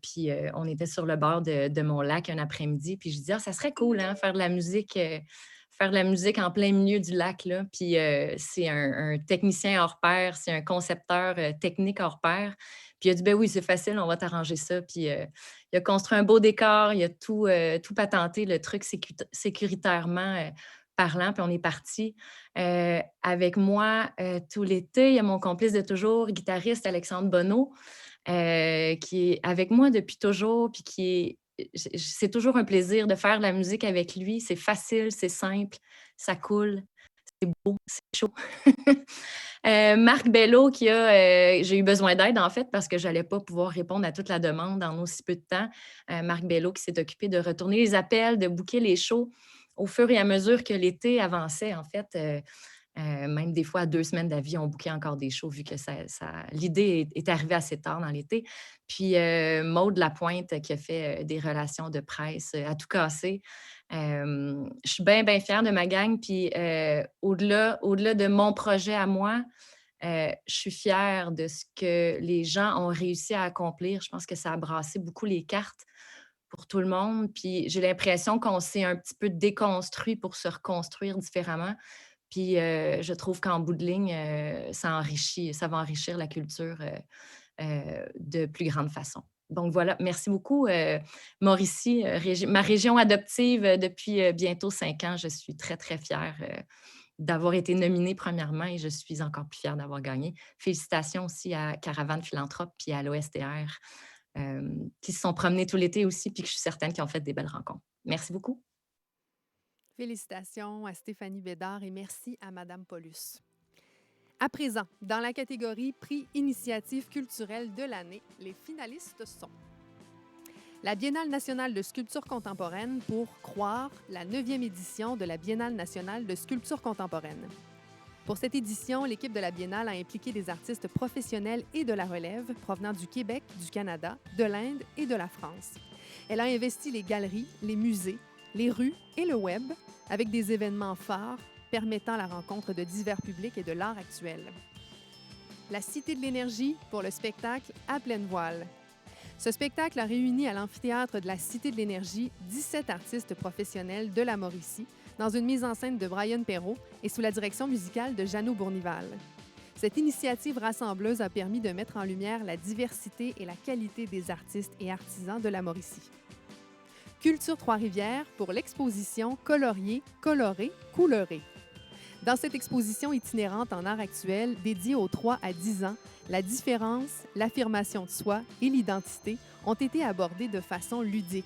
Puis on était sur le bord de mon lac un après-midi. Puis je dis, ça serait cool, hein, faire de la musique en plein milieu du lac. Là. Puis c'est un technicien hors pair, c'est un concepteur technique hors pair. Puis il a dit, ben oui, c'est facile, on va t'arranger ça. Puis il a construit un beau décor, il a tout patenté, le truc sécuritairement parlant. Puis on est parti avec moi tout l'été. Il y a mon complice de toujours, guitariste Alexandre Bonneau, qui est avec moi depuis toujours, puis c'est toujours un plaisir de faire de la musique avec lui. C'est facile, c'est simple, ça coule, c'est beau, c'est chaud. Marc Bello, j'ai eu besoin d'aide, en fait, parce que je n'allais pas pouvoir répondre à toute la demande en aussi peu de temps. Marc Bello qui s'est occupé de retourner les appels, de booker les shows au fur et à mesure que l'été avançait, en fait. Même des fois, à 2 semaines d'avis, on bookait encore des shows vu que l'idée est arrivée assez tard dans l'été. Puis Maude Lapointe qui a fait des relations de presse à tout casser. Je suis bien, bien fière de ma gang. Puis au-delà de mon projet à moi, je suis fière de ce que les gens ont réussi à accomplir. Je pense que ça a brassé beaucoup les cartes pour tout le monde. Puis j'ai l'impression qu'on s'est un petit peu déconstruit pour se reconstruire différemment. Puis je trouve qu'en bout de ligne, ça va enrichir la culture de plus grande façon. Donc voilà, merci beaucoup, Mauricie, ma région adoptive depuis bientôt 5 ans. Je suis très, très fière d'avoir été nominée premièrement et je suis encore plus fière d'avoir gagné. Félicitations aussi à Caravane Philanthrope puis à l'OSTR qui se sont promenés tout l'été aussi puis que je suis certaine qu'ils ont fait des belles rencontres. Merci beaucoup. Félicitations à Stéphanie Bédard et merci à Madame Paulus. À présent, dans la catégorie Prix Initiative culturelle de l'année, les finalistes sont la Biennale nationale de sculpture contemporaine pour Croire, la 9e édition de la Biennale nationale de sculpture contemporaine. Pour cette édition, l'équipe de la Biennale a impliqué des artistes professionnels et de la relève provenant du Québec, du Canada, de l'Inde et de la France. Elle a investi les galeries, les musées, les rues et le web avec des événements phares permettant la rencontre de divers publics et de l'art actuel. La Cité de l'énergie pour le spectacle À pleine voile. Ce spectacle a réuni à l'amphithéâtre de la Cité de l'énergie 17 artistes professionnels de la Mauricie dans une mise en scène de Brian Perrault et sous la direction musicale de Jeannot Bournival. Cette initiative rassembleuse a permis de mettre en lumière la diversité et la qualité des artistes et artisans de la Mauricie. Culture Trois-Rivières pour l'exposition Colorier, coloré, couleurer. Dans cette exposition itinérante en art actuel dédiée aux 3 à 10 ans, la différence, l'affirmation de soi et l'identité ont été abordées de façon ludique.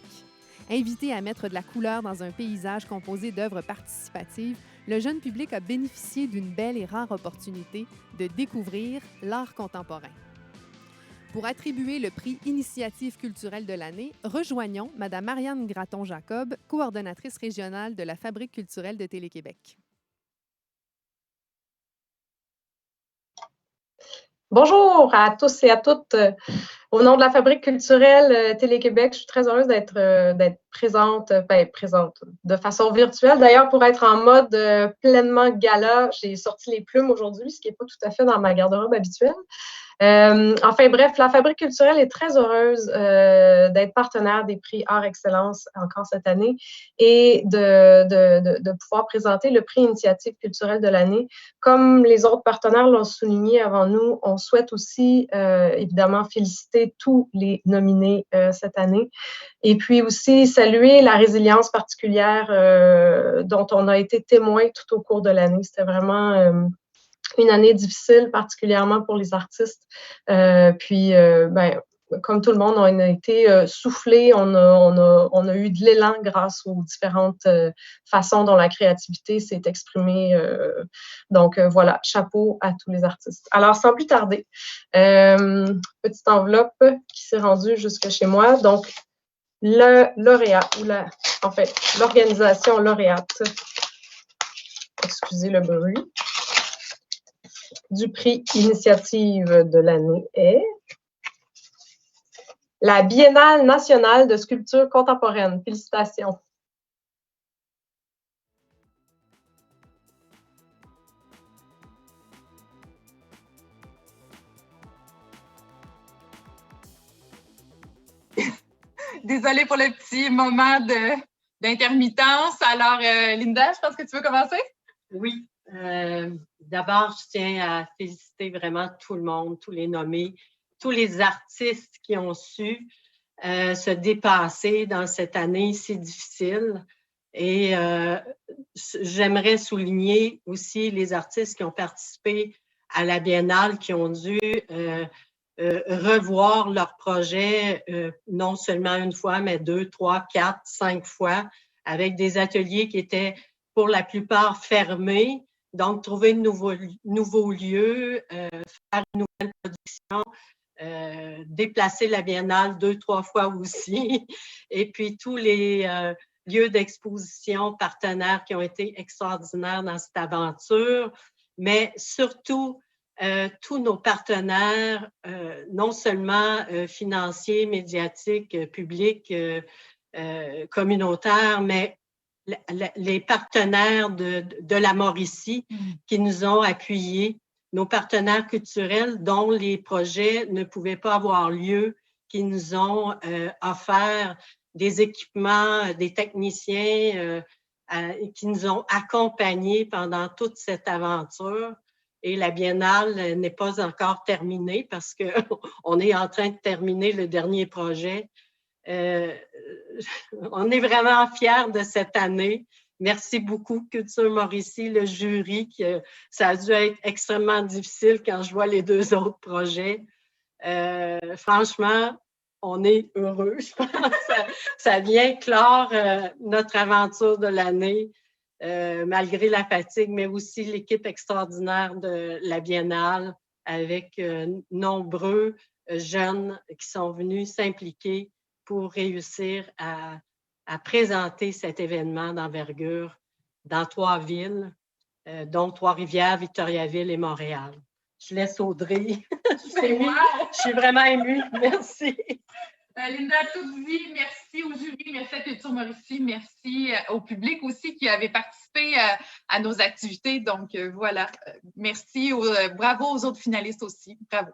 Invité à mettre de la couleur dans un paysage composé d'œuvres participatives, le jeune public a bénéficié d'une belle et rare opportunité de découvrir l'art contemporain. Pour attribuer le prix Initiative culturelle de l'année, rejoignons Mme Marianne Gratton-Jacob, coordonnatrice régionale de la Fabrique culturelle de Télé-Québec. Bonjour à tous et à toutes. Au nom de la Fabrique culturelle Télé-Québec, je suis très heureuse d'être présente de façon virtuelle. D'ailleurs, pour être en mode pleinement gala, j'ai sorti les plumes aujourd'hui, ce qui n'est pas tout à fait dans ma garde-robe habituelle. Enfin bref, la Fabrique culturelle est très heureuse d'être partenaire des prix Art Excellence encore cette année et de pouvoir présenter le prix Initiative culturelle de l'année. Comme les autres partenaires l'ont souligné avant nous, on souhaite aussi évidemment féliciter tous les nominés cette année et puis aussi saluer la résilience particulière dont on a été témoin tout au cours de l'année. C'était vraiment une année difficile, particulièrement pour les artistes. Comme tout le monde, on a été soufflés, on a eu de l'élan grâce aux différentes façons dont la créativité s'est exprimée. Voilà, chapeau à tous les artistes. Alors, sans plus tarder, petite enveloppe qui s'est rendue jusque chez moi. Donc, le lauréat, l'organisation lauréate, excusez le bruit, du prix Initiative de l'année est la Biennale nationale de sculpture contemporaine. Félicitations. Désolée pour le petit moment d'intermittence. Alors, Linda, je pense que tu veux commencer? Oui. D'abord, je tiens à féliciter vraiment tout le monde, tous les nommés, tous les artistes qui ont su se dépasser dans cette année si difficile. Et j'aimerais souligner aussi les artistes qui ont participé à la Biennale, qui ont dû revoir leur projet non seulement une fois, mais 2, 3, 4, 5 fois, avec des ateliers qui étaient pour la plupart fermés. Donc, trouver de nouveaux lieux, faire une nouvelle production, déplacer la Biennale 2, 3 fois aussi. Et puis, tous les lieux d'exposition partenaires qui ont été extraordinaires dans cette aventure. Mais surtout, tous nos partenaires, non seulement financiers, médiatiques, publics, communautaires, mais les partenaires de la Mauricie qui nous ont appuyés, nos partenaires culturels dont les projets ne pouvaient pas avoir lieu, qui nous ont offert des équipements, des techniciens qui nous ont accompagnés pendant toute cette aventure. et la biennale n'est pas encore terminée parce qu'on est en train de terminer le dernier projet. On est vraiment fiers de cette année. Merci beaucoup, Culture Mauricie, le jury. Ça a dû être extrêmement difficile quand je vois les 2 autres projets. Franchement, on est heureux. Je pense ça vient clore notre aventure de l'année, malgré la fatigue, mais aussi l'équipe extraordinaire de la Biennale avec nombreux jeunes qui sont venus s'impliquer pour réussir à présenter cet événement d'envergure dans 3 villes, dont Trois-Rivières, Victoriaville et Montréal. Je laisse Audrey. Je suis vraiment émue. Merci. Linda, tout dit, merci au jury, merci à Culture Mauricie, merci au public aussi qui avait participé à nos activités. Donc, voilà. Merci, bravo aux autres finalistes aussi. Bravo.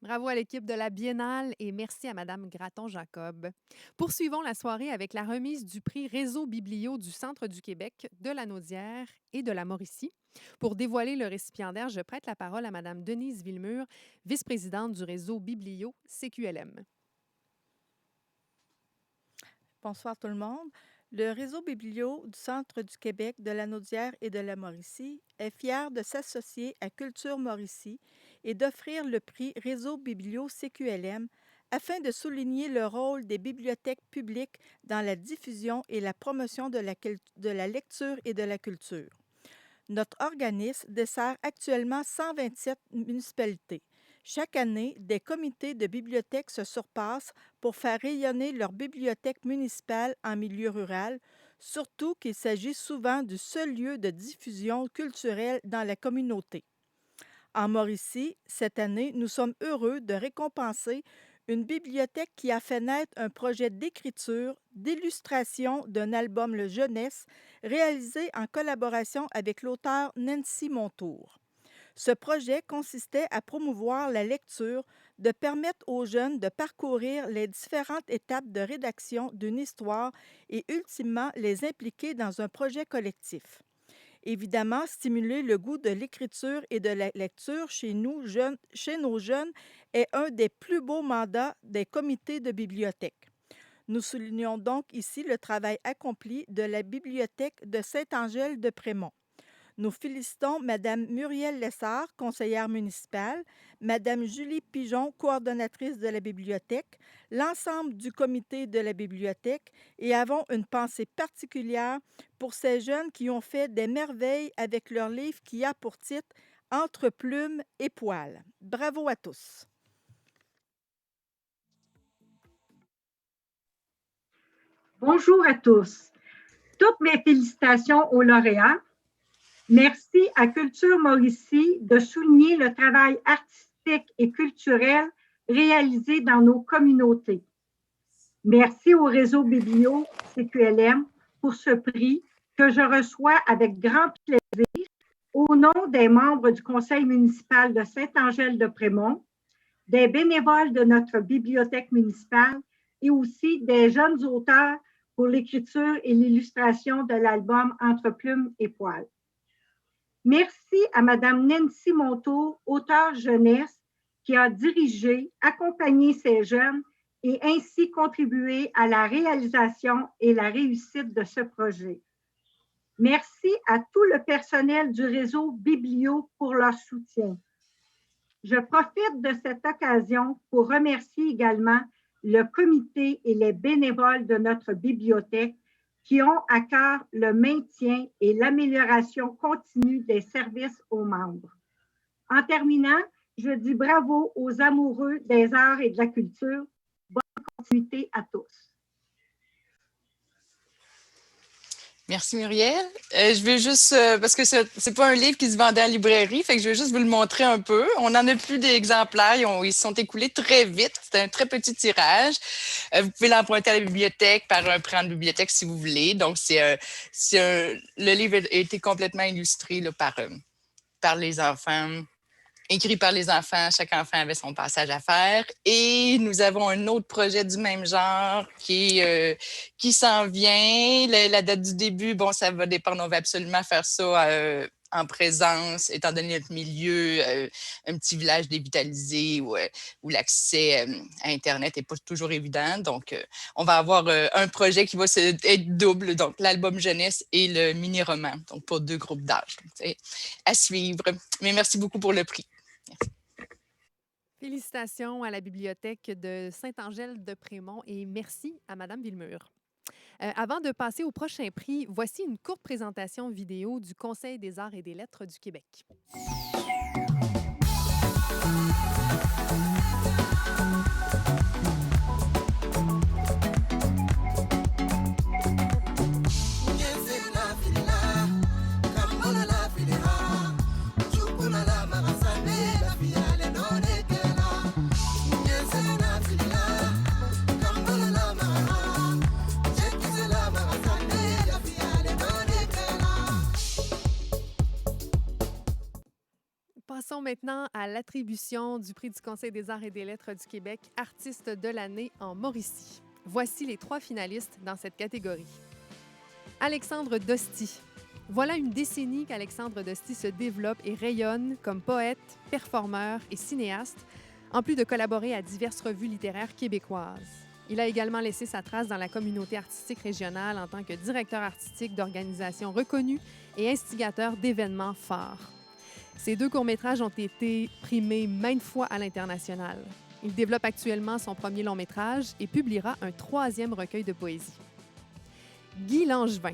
Bravo à l'équipe de la Biennale et merci à Mme Gratton-Jacob. Poursuivons la soirée avec la remise du prix Réseau Biblio du Centre du Québec, de la Naudière et de la Mauricie. Pour dévoiler le récipiendaire, je prête la parole à Mme Denise Villemur, vice-présidente du Réseau Biblio CQLM. Bonsoir tout le monde. Le Réseau Biblio du Centre du Québec, de la Naudière et de la Mauricie est fier de s'associer à Culture Mauricie et d'offrir le prix Réseau Biblio CQLM afin de souligner le rôle des bibliothèques publiques dans la diffusion et la promotion de la lecture et de la culture. Notre organisme dessert actuellement 127 municipalités. Chaque année, des comités de bibliothèques se surpassent pour faire rayonner leur bibliothèque municipale en milieu rural, surtout qu'il s'agit souvent du seul lieu de diffusion culturelle dans la communauté. En Mauricie, cette année, nous sommes heureux de récompenser une bibliothèque qui a fait naître un projet d'écriture, d'illustration d'un album Le Jeunesse, réalisé en collaboration avec l'auteure Nancy Montour. Ce projet consistait à promouvoir la lecture, de permettre aux jeunes de parcourir les différentes étapes de rédaction d'une histoire et ultimement les impliquer dans un projet collectif. Évidemment, stimuler le goût de l'écriture et de la lecture chez nos jeunes est un des plus beaux mandats des comités de bibliothèque. Nous soulignons donc ici le travail accompli de la bibliothèque de Saint-Angèle-de-Prémont. Nous félicitons Mme Muriel Lessard, conseillère municipale, Mme Julie Pigeon, coordonnatrice de la bibliothèque, l'ensemble du comité de la bibliothèque et avons une pensée particulière pour ces jeunes qui ont fait des merveilles avec leur livre qui a pour titre « Entre plumes et poils ». Bravo à tous. Bonjour à tous. Toutes mes félicitations aux lauréats. Merci à Culture Mauricie de souligner le travail artistique et culturel réalisé dans nos communautés. Merci au Réseau Biblio CQLM pour ce prix que je reçois avec grand plaisir au nom des membres du Conseil municipal de Saint-Angèle-de-Prémont, des bénévoles de notre bibliothèque municipale et aussi des jeunes auteurs pour l'écriture et l'illustration de l'album Entre plumes et poils. Merci à Mme Nancy Montour, auteure jeunesse, qui a dirigé, accompagné ces jeunes et ainsi contribué à la réalisation et la réussite de ce projet. Merci à tout le personnel du réseau Biblio pour leur soutien. Je profite de cette occasion pour remercier également le comité et les bénévoles de notre bibliothèque qui ont à cœur le maintien et l'amélioration continue des services aux membres. En terminant, je dis bravo aux amoureux des arts et de la culture. Bonne continuité à tous. Merci Muriel. Je vais juste, parce que c'est pas un livre qui se vendait en librairie, fait que je vais juste vous le montrer un peu. On n'en a plus d'exemplaires, ils se sont écoulés très vite. C'est un très petit tirage. Vous pouvez l'emprunter à la bibliothèque par un prêt en bibliothèque si vous voulez. Donc, le livre a été complètement illustré là, par les enfants. Écrit par les enfants, chaque enfant avait son passage à faire. Et nous avons un autre projet du même genre qui s'en vient. La date du début, bon, ça va dépendre. On va absolument faire ça en présence, étant donné notre milieu, un petit village dévitalisé où l'accès à Internet n'est pas toujours évident. Donc, on va avoir un projet qui va être double, donc l'album jeunesse et le mini-roman, donc pour 2 groupes d'âge. À suivre. Mais merci beaucoup pour le prix. Merci. Félicitations à la Bibliothèque de Saint-Angèle-de-Prémont et merci à Mme Villemure. Avant de passer au prochain prix, voici une courte présentation vidéo du Conseil des arts et des lettres du Québec. Passons maintenant à l'attribution du prix du Conseil des arts et des lettres du Québec, artiste de l'année en Mauricie. Voici les 3 finalistes dans cette catégorie. Alexandre Dosti. Voilà une décennie qu'Alexandre Dosti se développe et rayonne comme poète, performeur et cinéaste, en plus de collaborer à diverses revues littéraires québécoises. Il a également laissé sa trace dans la communauté artistique régionale en tant que directeur artistique d'organisations reconnues et instigateur d'événements phares. Ces 2 courts-métrages ont été primés maintes fois à l'international. Il développe actuellement son premier long-métrage et publiera un 3e recueil de poésie. Guy Langevin.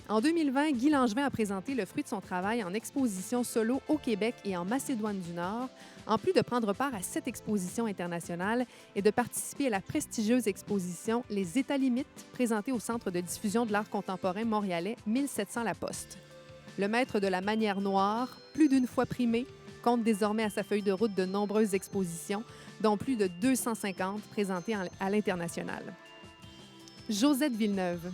En 2020, Guy Langevin a présenté le fruit de son travail en exposition solo au Québec et en Macédoine du Nord, en plus de prendre part à 7 expositions internationales et de participer à la prestigieuse exposition Les États limites, présentée au Centre de diffusion de l'art contemporain montréalais 1700 La Poste. Le maître de la manière noire, plus d'une fois primé, compte désormais à sa feuille de route de nombreuses expositions, dont plus de 250 présentées à l'international. Josette Villeneuve.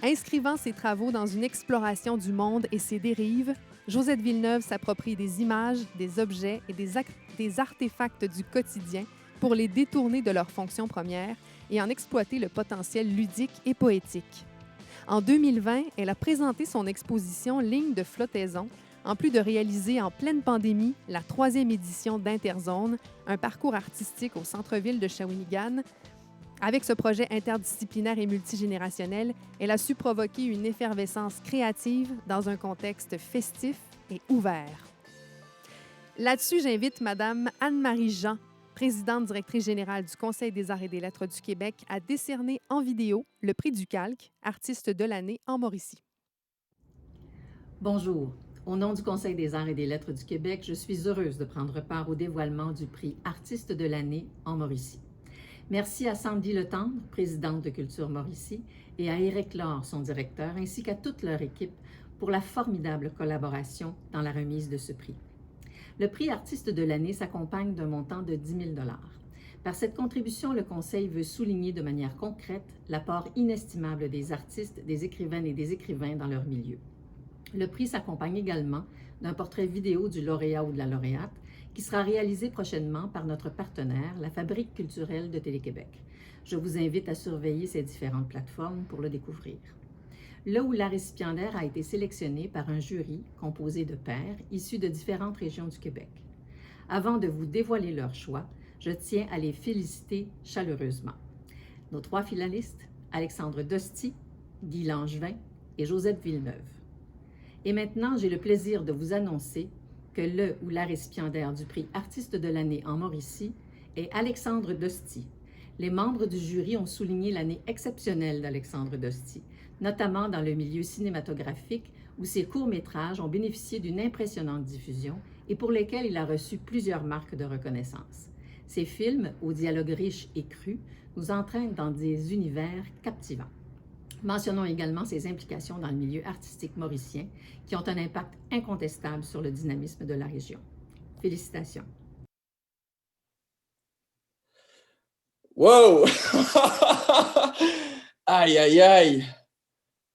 Inscrivant ses travaux dans une exploration du monde et ses dérives, Josette Villeneuve s'approprie des images, des objets et des artefacts du quotidien pour les détourner de leur fonction première et en exploiter le potentiel ludique et poétique. En 2020, elle a présenté son exposition Ligne de flottaison, en plus de réaliser en pleine pandémie la 3e édition d'Interzone, un parcours artistique au centre-ville de Shawinigan. Avec ce projet interdisciplinaire et multigénérationnel, elle a su provoquer une effervescence créative dans un contexte festif et ouvert. Là-dessus, j'invite Mme Anne-Marie Jean, présidente directrice générale du Conseil des arts et des lettres du Québec, à décerner en vidéo le prix du Calque, artiste de l'année en Mauricie. Bonjour. Au nom du Conseil des arts et des lettres du Québec, je suis heureuse de prendre part au dévoilement du prix artiste de l'année en Mauricie. Merci à Sandy Letendre, présidente de Culture Mauricie, et à Éric Laure, son directeur, ainsi qu'à toute leur équipe pour la formidable collaboration dans la remise de ce prix. Le prix artiste de l'année s'accompagne d'un montant de 10 000 $. Par cette contribution, le Conseil veut souligner de manière concrète l'apport inestimable des artistes, des écrivaines et des écrivains dans leur milieu. Le prix s'accompagne également d'un portrait vidéo du lauréat ou de la lauréate qui sera réalisé prochainement par notre partenaire, la Fabrique culturelle de Télé-Québec. Je vous invite à surveiller ces différentes plateformes pour le découvrir. Le ou la récipiendaire a été sélectionné par un jury composé de pairs issus de différentes régions du Québec. Avant de vous dévoiler leur choix, je tiens à les féliciter chaleureusement. Nos 3 finalistes, Alexandre Dosti, Guy Langevin et Josette Villeneuve. Et maintenant, j'ai le plaisir de vous annoncer que le ou la récipiendaire du prix artiste de l'année en Mauricie est Alexandre Dosti. Les membres du jury ont souligné l'année exceptionnelle d'Alexandre Dosti, notamment dans le milieu cinématographique où ses courts-métrages ont bénéficié d'une impressionnante diffusion et pour lesquels il a reçu plusieurs marques de reconnaissance. Ces films, aux dialogues riches et crus, nous entraînent dans des univers captivants. Mentionnons également ses implications dans le milieu artistique mauricien qui ont un impact incontestable sur le dynamisme de la région. Félicitations. Wow! Aïe, aïe, aïe!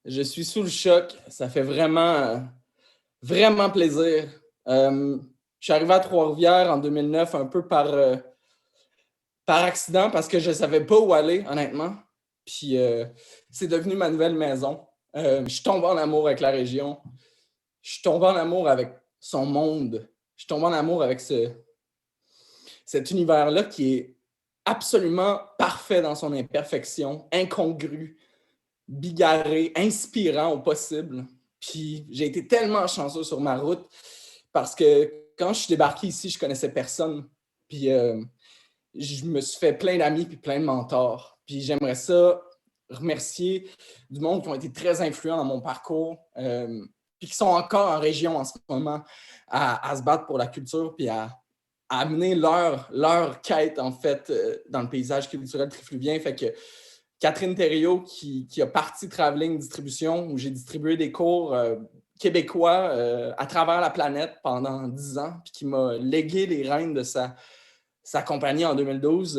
Je suis sous le choc. Ça fait vraiment plaisir. Je suis arrivé à Trois-Rivières en 2009 un peu par accident parce que je ne savais pas où aller, honnêtement. Puis c'est devenu ma nouvelle maison. Je suis tombé en amour avec la région. je suis tombé en amour avec son monde. Je suis tombé en amour avec cet univers-là qui est absolument parfait dans son imperfection, incongru, bigarré, inspirant au possible. Puis j'ai été tellement chanceux sur ma route parce que quand je suis débarqué ici, je connaissais personne. Puis je me suis fait plein d'amis puis plein de mentors. Puis j'aimerais ça remercier du monde qui ont été très influents dans mon parcours, puis qui sont encore en région en ce moment à se battre pour la culture puis à amener leur quête, en fait, dans le paysage culturel trifluvien. Fait que Catherine Thériault, qui a parti Traveling Distribution, où j'ai distribué des cours québécois à travers la planète pendant 10 ans, puis qui m'a légué les rênes de sa compagnie en 2012.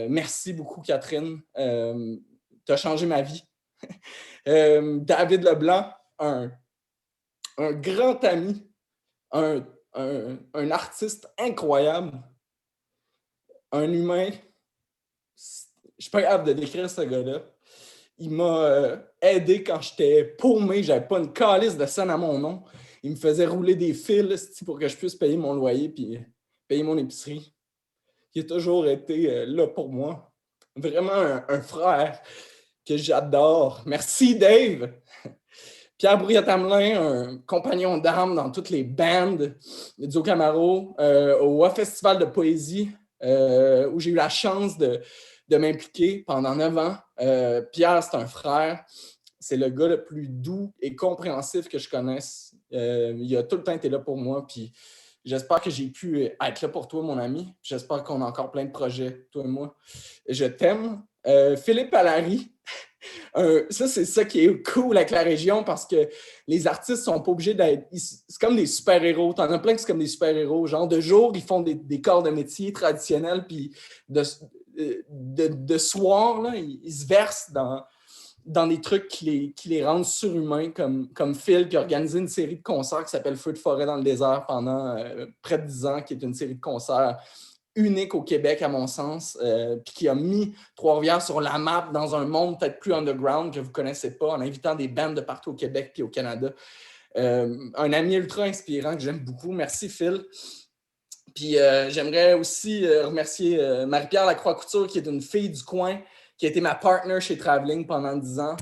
Merci beaucoup, Catherine. Tu as changé ma vie. David Leblanc, un grand ami, un artiste incroyable, un humain. Je suis pas capable de décrire ce gars-là. Il m'a aidé quand j'étais paumé, j'avais pas une calice de scène à mon nom. Il me faisait rouler des fils pour que je puisse payer mon loyer puis payer mon épicerie. Il a toujours été là pour moi. Vraiment un frère que j'adore. Merci, Dave! Pierre Brouillard-Tamelin, un compagnon d'armes dans toutes les bandes du Camaro, au Festival de poésie, où j'ai eu la chance de m'impliquer pendant 9 ans. Pierre, c'est un frère. C'est le gars le plus doux et compréhensif que je connaisse. Il a tout le temps été là pour moi. Puis j'espère que j'ai pu être là pour toi, mon ami. J'espère qu'on a encore plein de projets, toi et moi. Je t'aime. Philippe Allary. Ça, c'est ça qui est cool avec la région parce que les artistes sont pas obligés d'être... C'est comme des super-héros. T'en as plein qui sont comme des super-héros. Genre, de jour, ils font des corps de métier traditionnels, puis de soir, là, ils se versent dans des trucs qui les rendent surhumains, comme Phil qui a organisé une série de concerts qui s'appelle Feu de forêt dans le désert pendant près de 10 ans, qui est une série de concerts unique au Québec, à mon sens, puis qui a mis Trois-Rivières sur la map dans un monde peut-être plus underground que vous ne connaissez pas, en invitant des bands de partout au Québec et au Canada. Un ami ultra inspirant que j'aime beaucoup. Merci, Phil. Puis j'aimerais aussi remercier Marie-Pierre Lacroix-Couture, qui est une fille du coin, qui a été ma partner chez Traveling pendant 10 ans,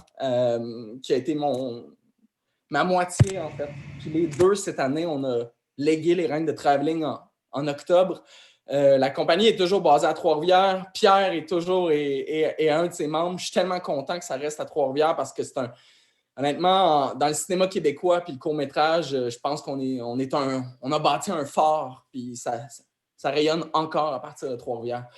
qui a été ma moitié, en fait. Puis les deux, cette année, on a légué les rênes de Traveling en octobre. La compagnie est toujours basée à Trois-Rivières. Pierre est toujours un de ses membres. Je suis tellement content que ça reste à Trois-Rivières parce que honnêtement, dans le cinéma québécois puis le court-métrage, je pense qu'on a bâti un phare puis ça rayonne encore à partir de Trois-Rivières.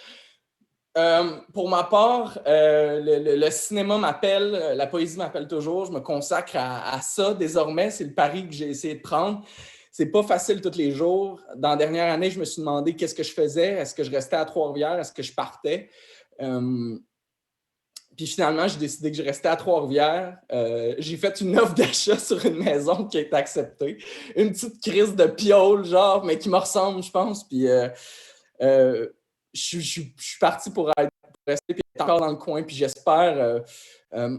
Pour ma part, le cinéma m'appelle, la poésie m'appelle toujours. Je me consacre à ça désormais. C'est le pari que j'ai essayé de prendre. C'est pas facile tous les jours. Dans la dernière année, je me suis demandé qu'est-ce que je faisais. Est-ce que je restais à Trois-Rivières? Est-ce que je partais? Puis finalement, j'ai décidé que je restais à Trois-Rivières. J'ai fait une offre d'achat sur une maison qui a été acceptée. Une petite crise de piole, genre, mais qui me ressemble, je pense. Puis je suis parti pour rester puis être encore dans le coin. Puis j'espère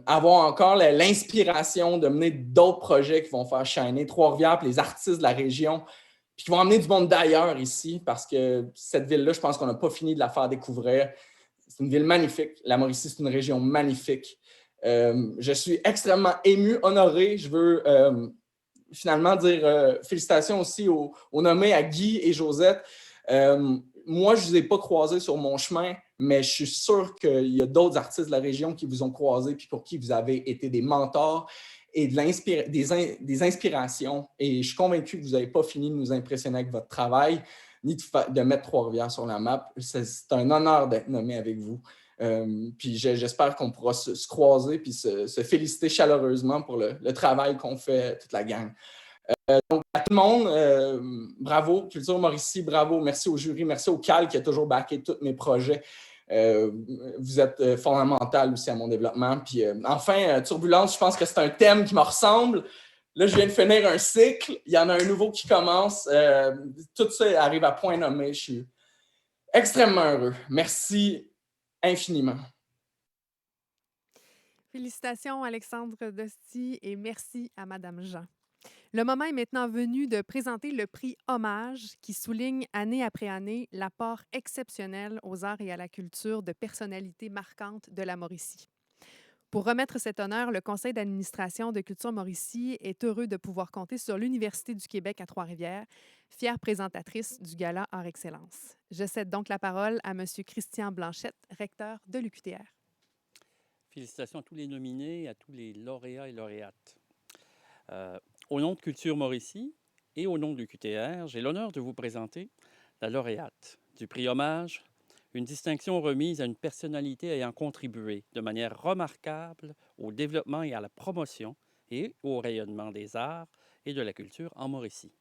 avoir encore l'inspiration de mener d'autres projets qui vont faire shiner Trois-Rivières puis les artistes de la région, puis qui vont emmener du monde d'ailleurs ici, parce que cette ville-là, je pense qu'on n'a pas fini de la faire découvrir. C'est une ville magnifique. La Mauricie, c'est une région magnifique. Je suis extrêmement ému, honoré. Je veux finalement dire félicitations aussi aux nommés, à Guy et Josette. Moi, je ne vous ai pas croisés sur mon chemin, mais je suis sûr qu'il y a d'autres artistes de la région qui vous ont croisés puis pour qui vous avez été des mentors et des inspirations. Et je suis convaincu que vous n'avez pas fini de nous impressionner avec votre travail, ni de mettre Trois-Rivières sur la map. C'est un honneur d'être nommé avec vous. Puis j'espère qu'on pourra se croiser puis se féliciter chaleureusement pour le travail qu'on fait, toute la gang. Donc, à tout le monde, bravo, Culture Mauricie, bravo, merci au jury, merci au CAL qui a toujours backé tous mes projets. Vous êtes fondamental aussi à mon développement. Puis enfin, Turbulence, je pense que c'est un thème qui me ressemble. Là, je viens de finir un cycle, il y en a un nouveau qui commence. Tout ça arrive à point nommé. Je suis extrêmement heureux. Merci infiniment. Félicitations, Alexandre Dosti, et merci à Madame Jean. Le moment est maintenant venu de présenter le prix Hommage qui souligne année après année l'apport exceptionnel aux arts et à la culture de personnalités marquantes de la Mauricie. Pour remettre cet honneur, le Conseil d'administration de Culture Mauricie est heureux de pouvoir compter sur l'Université du Québec à Trois-Rivières, fière présentatrice du Gala Art Excellence. Je cède donc la parole à M. Christian Blanchette, recteur de l'UQTR. Félicitations à tous les nominés, à tous les lauréats et lauréates. Au nom de Culture Mauricie et au nom de l'UQTR, j'ai l'honneur de vous présenter la lauréate du prix Hommage, une distinction remise à une personnalité ayant contribué de manière remarquable au développement et à la promotion et au rayonnement des arts et de la culture en Mauricie.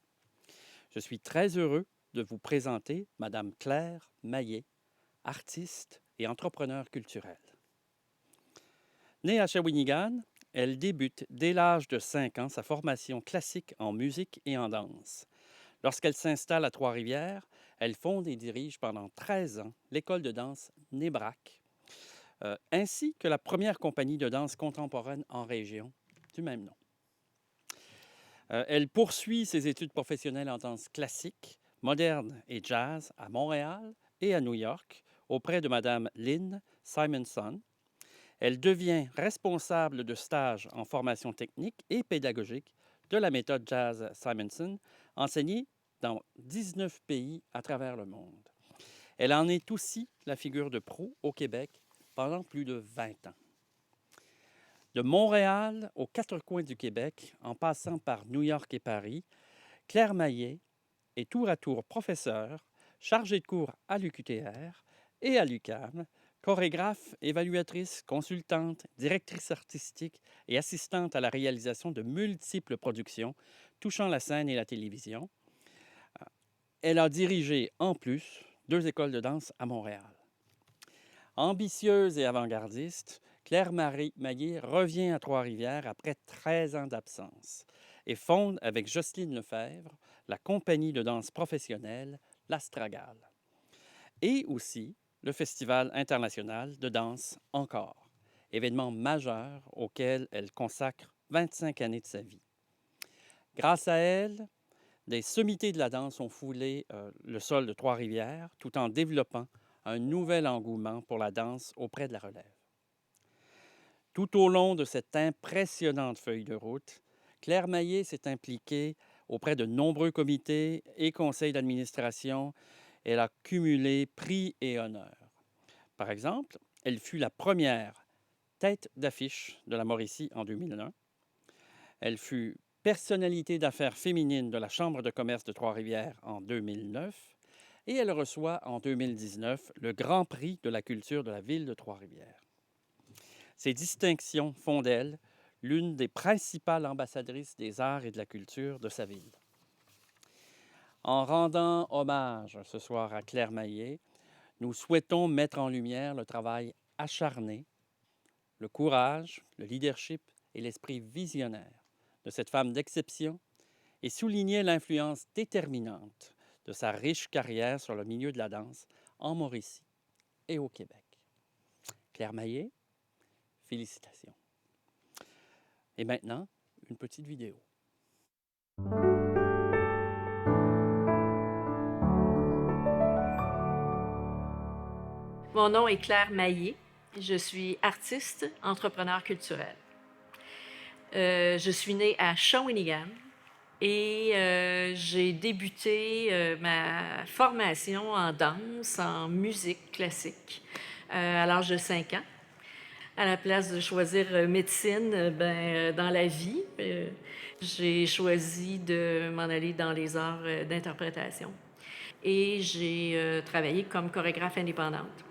Je suis très heureux de vous présenter Mme Claire Maillet, artiste et entrepreneur culturel. Née à Shawinigan, elle débute dès l'âge de 5 ans sa formation classique en musique et en danse. Lorsqu'elle s'installe à Trois-Rivières, elle fonde et dirige pendant 13 ans l'école de danse Nébrac, ainsi que la première compagnie de danse contemporaine en région du même nom. Elle poursuit ses études professionnelles en danse classique, moderne et jazz à Montréal et à New York auprès de Mme Lynn Simonson. Elle devient responsable de stages en formation technique et pédagogique de la méthode Jazz Simonson, enseignée dans 19 pays à travers le monde. Elle en est aussi la figure de proue au Québec pendant plus de 20 ans. De Montréal aux quatre coins du Québec, en passant par New York et Paris, Claire Maillet est tour à tour professeure, chargée de cours à l'UQTR et à l'UQAM, chorégraphe, évaluatrice, consultante, directrice artistique et assistante à la réalisation de multiples productions touchant la scène et la télévision. Elle a dirigé en plus 2 écoles de danse à Montréal. Ambitieuse et avant-gardiste, Claire Maillet revient à Trois-Rivières après 13 ans d'absence et fonde avec Jocelyne Lefebvre la compagnie de danse professionnelle L'Astragale et aussi le Festival international de danse Encore, événement majeur auquel elle consacre 25 années de sa vie. Grâce à elle, des sommités de la danse ont foulé le sol de Trois-Rivières tout en développant un nouvel engouement pour la danse auprès de la relève. Tout au long de cette impressionnante feuille de route, Claire Maillet s'est impliquée auprès de nombreux comités et conseils d'administration. Elle a cumulé prix et honneurs. Par exemple, elle fut la première tête d'affiche de la Mauricie en 2001. Elle fut personnalité d'affaires féminine de la Chambre de commerce de Trois-Rivières en 2009 et elle reçoit en 2019 le Grand Prix de la culture de la ville de Trois-Rivières. Ces distinctions font d'elle l'une des principales ambassadrices des arts et de la culture de sa ville. En rendant hommage ce soir à Claire Maillet, nous souhaitons mettre en lumière le travail acharné, le courage, le leadership et l'esprit visionnaire de cette femme d'exception et souligner l'influence déterminante de sa riche carrière sur le milieu de la danse en Mauricie et au Québec. Claire Maillet, félicitations. Et maintenant, une petite vidéo. Mon nom est Claire Maillet. Je suis artiste, entrepreneur culturel. Je suis née à Shawinigan et j'ai débuté ma formation en danse, en musique classique à l'âge de 5 ans. À la place de choisir médecine, dans la vie, j'ai choisi de m'en aller dans les arts d'interprétation. Et j'ai travaillé comme chorégraphe indépendante,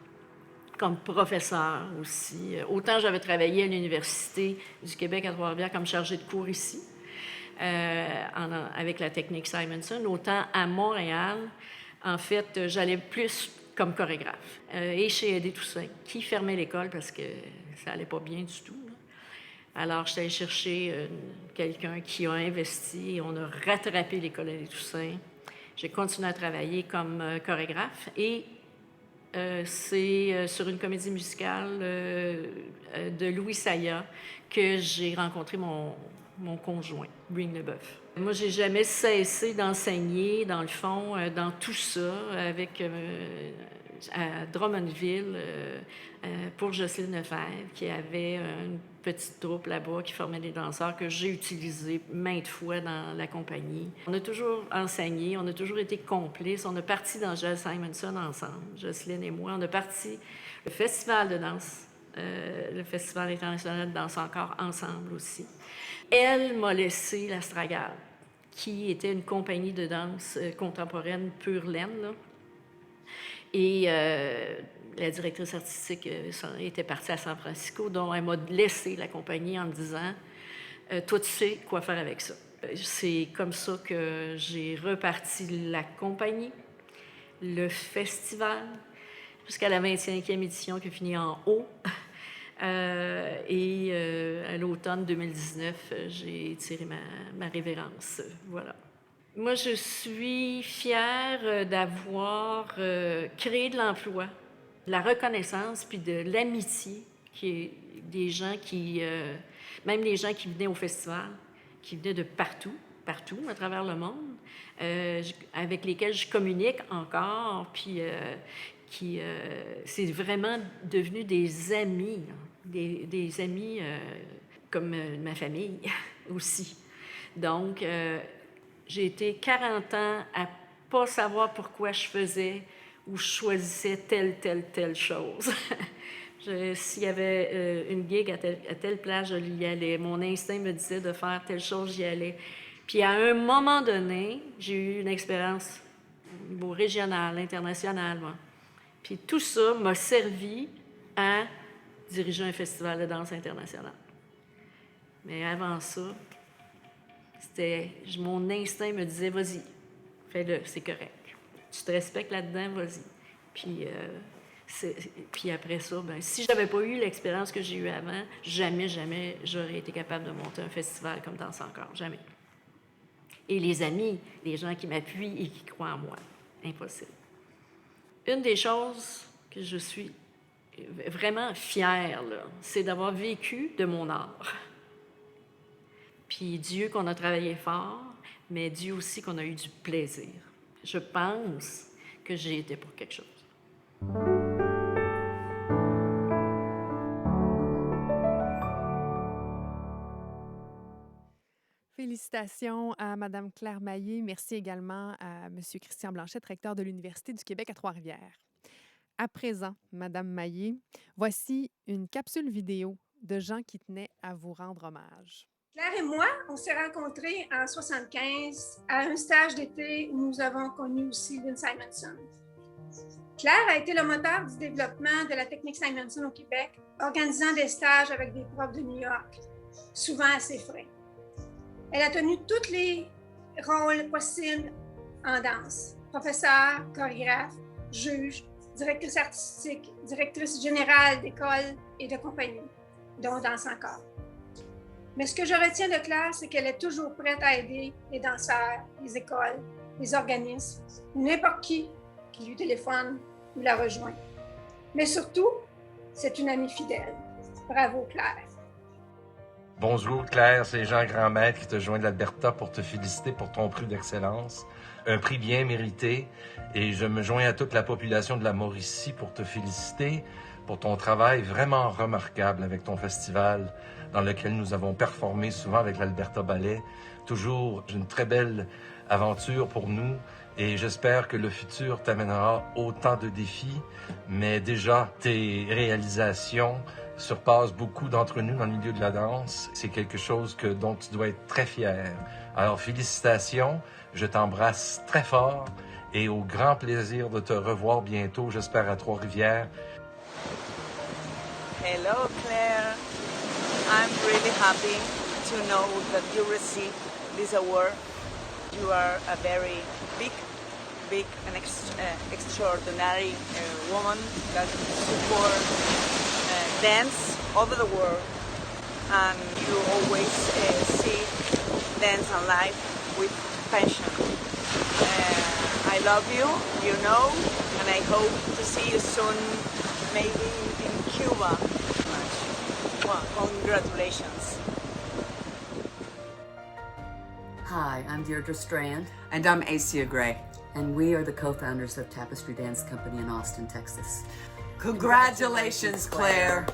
comme professeur aussi. Autant j'avais travaillé à l'Université du Québec à Trois-Rivières comme chargée de cours ici, avec la technique Simonson, autant à Montréal, en fait, j'allais plus comme chorégraphe. Et chez Aidé Toussaint, qui fermait l'école parce que ça allait pas bien du tout. Alors, j'étais allée chercher quelqu'un qui a investi et on a rattrapé l'école Aidé Toussaint. J'ai continué à travailler comme chorégraphe et c'est sur une comédie musicale de Louis Saya que j'ai rencontré mon conjoint, Bring Leboeuf. Moi, j'ai jamais cessé d'enseigner, dans le fond, dans tout ça, avec à Drummondville, pour Jocelyne Lefebvre, qui avait une petite troupe là-bas qui formait des danseurs que j'ai utilisé maintes fois dans la compagnie. On a toujours enseigné, on a toujours été complices. On a parti dans Jazz Simonson ensemble, Jocelyne et moi. On a parti le festival de danse, le Festival international de danse encore ensemble aussi. Elle m'a laissé l'Astragale, qui était une compagnie de danse contemporaine pure laine, là. Et la directrice artistique était partie à San Francisco, donc elle m'a laissé la compagnie en me disant « Toi, tu sais quoi faire avec ça. » C'est comme ça que j'ai reparti la compagnie, le festival, jusqu'à la 25e édition qui a fini en haut. Et à l'automne 2019, j'ai tiré ma révérence. Voilà. Moi, je suis fière d'avoir créé de l'emploi, de la reconnaissance, puis de l'amitié, qui est des gens qui, même les gens qui venaient au festival, qui venaient de partout à travers le monde, avec lesquels je communique encore, puis c'est vraiment devenu des amis, des amis comme ma famille aussi. Donc, j'ai été 40 ans à pas savoir pourquoi je faisais ou je choisissais telle chose. S'il y avait une gig à telle place, je y allais. Mon instinct me disait de faire telle chose, j'y allais. Puis à un moment donné, j'ai eu une expérience au niveau régional, international. Moi. Puis tout ça m'a servi à diriger un festival de danse international. Mais avant ça, mon instinct me disait, vas-y, fais-le, c'est correct. Tu te respectes là-dedans, vas-y. Puis après ça, ben, si je n'avais pas eu l'expérience que j'ai eue avant, jamais j'aurais été capable de monter un festival comme Danse encore, jamais. Et les amis, les gens qui m'appuient et qui croient en moi, impossible. Une des choses que je suis vraiment fière, c'est d'avoir vécu de mon art. Puis Dieu qu'on a travaillé fort, mais Dieu aussi qu'on a eu du plaisir. Je pense que j'ai été pour quelque chose. Félicitations à Mme Claire Maillé. Merci également à M. Christian Blanchette, recteur de l'Université du Québec à Trois-Rivières. À présent, Mme Maillé, voici une capsule vidéo de gens qui tenaient à vous rendre hommage. Claire et moi, on s'est rencontrés en 1975 à un stage d'été où nous avons connu aussi Lynn Simonson. Claire a été le moteur du développement de la technique Simonson au Québec, organisant des stages avec des profs de New York, souvent à ses frais. Elle a tenu tous les rôles possibles en danse. Professeur, chorégraphe, juge, directrice artistique, directrice générale d'école et de compagnie, dont Danse encore. Mais ce que je retiens de Claire, c'est qu'elle est toujours prête à aider les danseurs, les écoles, les organismes, n'importe qui lui téléphone ou la rejoint. Mais surtout, c'est une amie fidèle. Bravo, Claire. Bonjour Claire, c'est Jean Grandmaître qui te joint de l'Alberta pour te féliciter pour ton prix d'excellence. Un prix bien mérité et je me joins à toute la population de la Mauricie pour te féliciter pour ton travail vraiment remarquable avec ton festival dans lequel nous avons performé souvent avec l'Alberta Ballet. Toujours une très belle aventure pour nous et j'espère que le futur t'amènera autant de défis, mais déjà tes réalisations surpassent beaucoup d'entre nous dans le milieu de la danse. C'est quelque chose dont tu dois être très fier. Alors félicitations, je t'embrasse très fort et au grand plaisir de te revoir bientôt, j'espère à Trois-Rivières. Hello Claire, I'm really happy to know that you received this award. You are a very big and extraordinary woman that supports dance over the world, and you always see dance and life with passion. I love you, you know, and I hope to see you soon, maybe in Cuba. Well, congratulations. Hi, I'm Deirdre Strand. And I'm Acia Gray. And we are the co-founders of Tapestry Dance Company in Austin, Texas. Congratulations, Claire.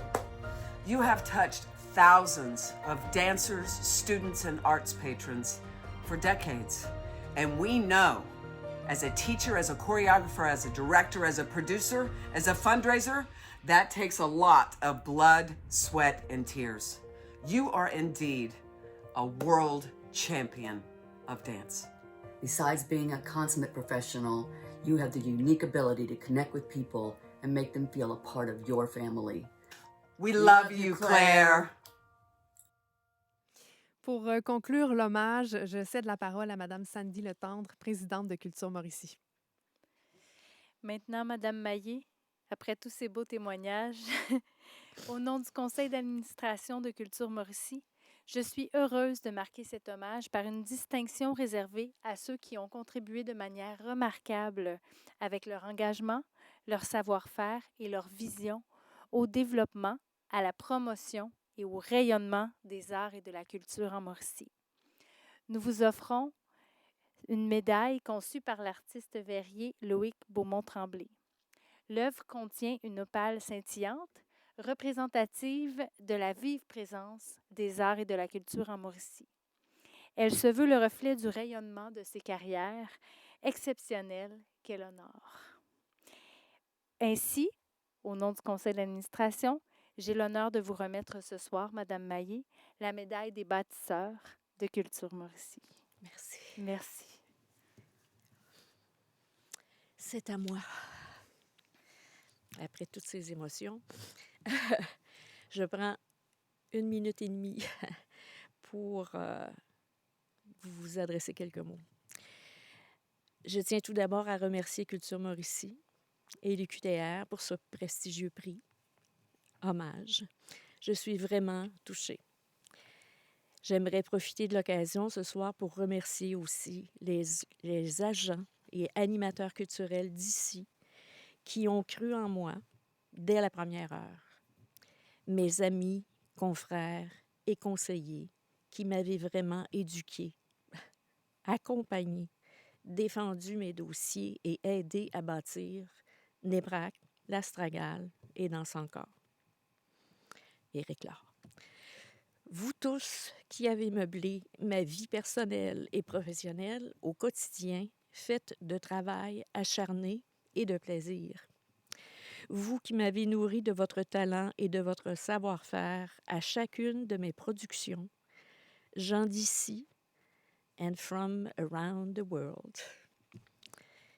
You have touched thousands of dancers, students, and arts patrons for decades. And we know, as a teacher, as a choreographer, as a director, as a producer, as a fundraiser, that takes a lot of blood, sweat, and tears. You are indeed a world champion of dance. Besides being a consummate professional, you have the unique ability to connect with people and make them feel a part of your family. We love you, Claire. Pour conclure l'hommage, je cède la parole à Madame Sandy Letendre, présidente de Culture Mauricie. Maintenant, Madame Maillé, après tous ces beaux témoignages, au nom du conseil d'administration de Culture Mauricie, je suis heureuse de marquer cet hommage par une distinction réservée à ceux qui ont contribué de manière remarquable avec leur engagement, leur savoir-faire et leur vision au développement, à la promotion et au rayonnement des arts et de la culture en Mauricie. Nous vous offrons une médaille conçue par l'artiste verrier Loïc Beaumont-Tremblay. L'œuvre contient une opale scintillante, représentative de la vive présence des arts et de la culture en Mauricie. Elle se veut le reflet du rayonnement de ces carrières exceptionnelles qu'elle honore. Ainsi, au nom du conseil d'administration, j'ai l'honneur de vous remettre ce soir, Madame Maillé, la médaille des bâtisseurs de Culture Mauricie. Merci. Merci. C'est à moi. Après toutes ces émotions, je prends 1 minute et demie pour vous adresser quelques mots. Je tiens tout d'abord à remercier Culture Mauricie et l'UQTR pour ce prestigieux prix. Hommage. Je suis vraiment touchée. J'aimerais profiter de l'occasion ce soir pour remercier aussi les agents et animateurs culturels d'ici qui ont cru en moi dès la première heure. Mes amis, confrères et conseillers qui m'avaient vraiment éduquée, accompagnée, défendu mes dossiers et aidé à bâtir Nébrac, l'Astragale et Danse encore. Éric Laure. Vous tous qui avez meublé ma vie personnelle et professionnelle au quotidien, faites de travail acharné et de plaisir. Vous qui m'avez nourri de votre talent et de votre savoir-faire à chacune de mes productions, gens d'ici and from around the world.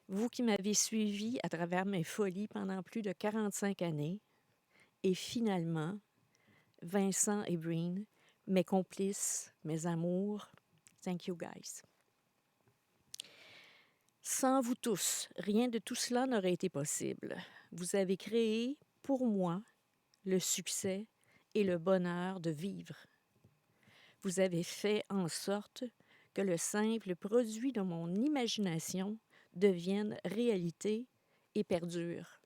Vous qui m'avez suivi à travers mes folies pendant plus de 45 années, et finalement, Vincent et Breen, mes complices, mes amours, thank you guys. Sans vous tous, rien de tout cela n'aurait été possible. Vous avez créé, pour moi, le succès et le bonheur de vivre. Vous avez fait en sorte que le simple produit de mon imagination devienne réalité et perdure.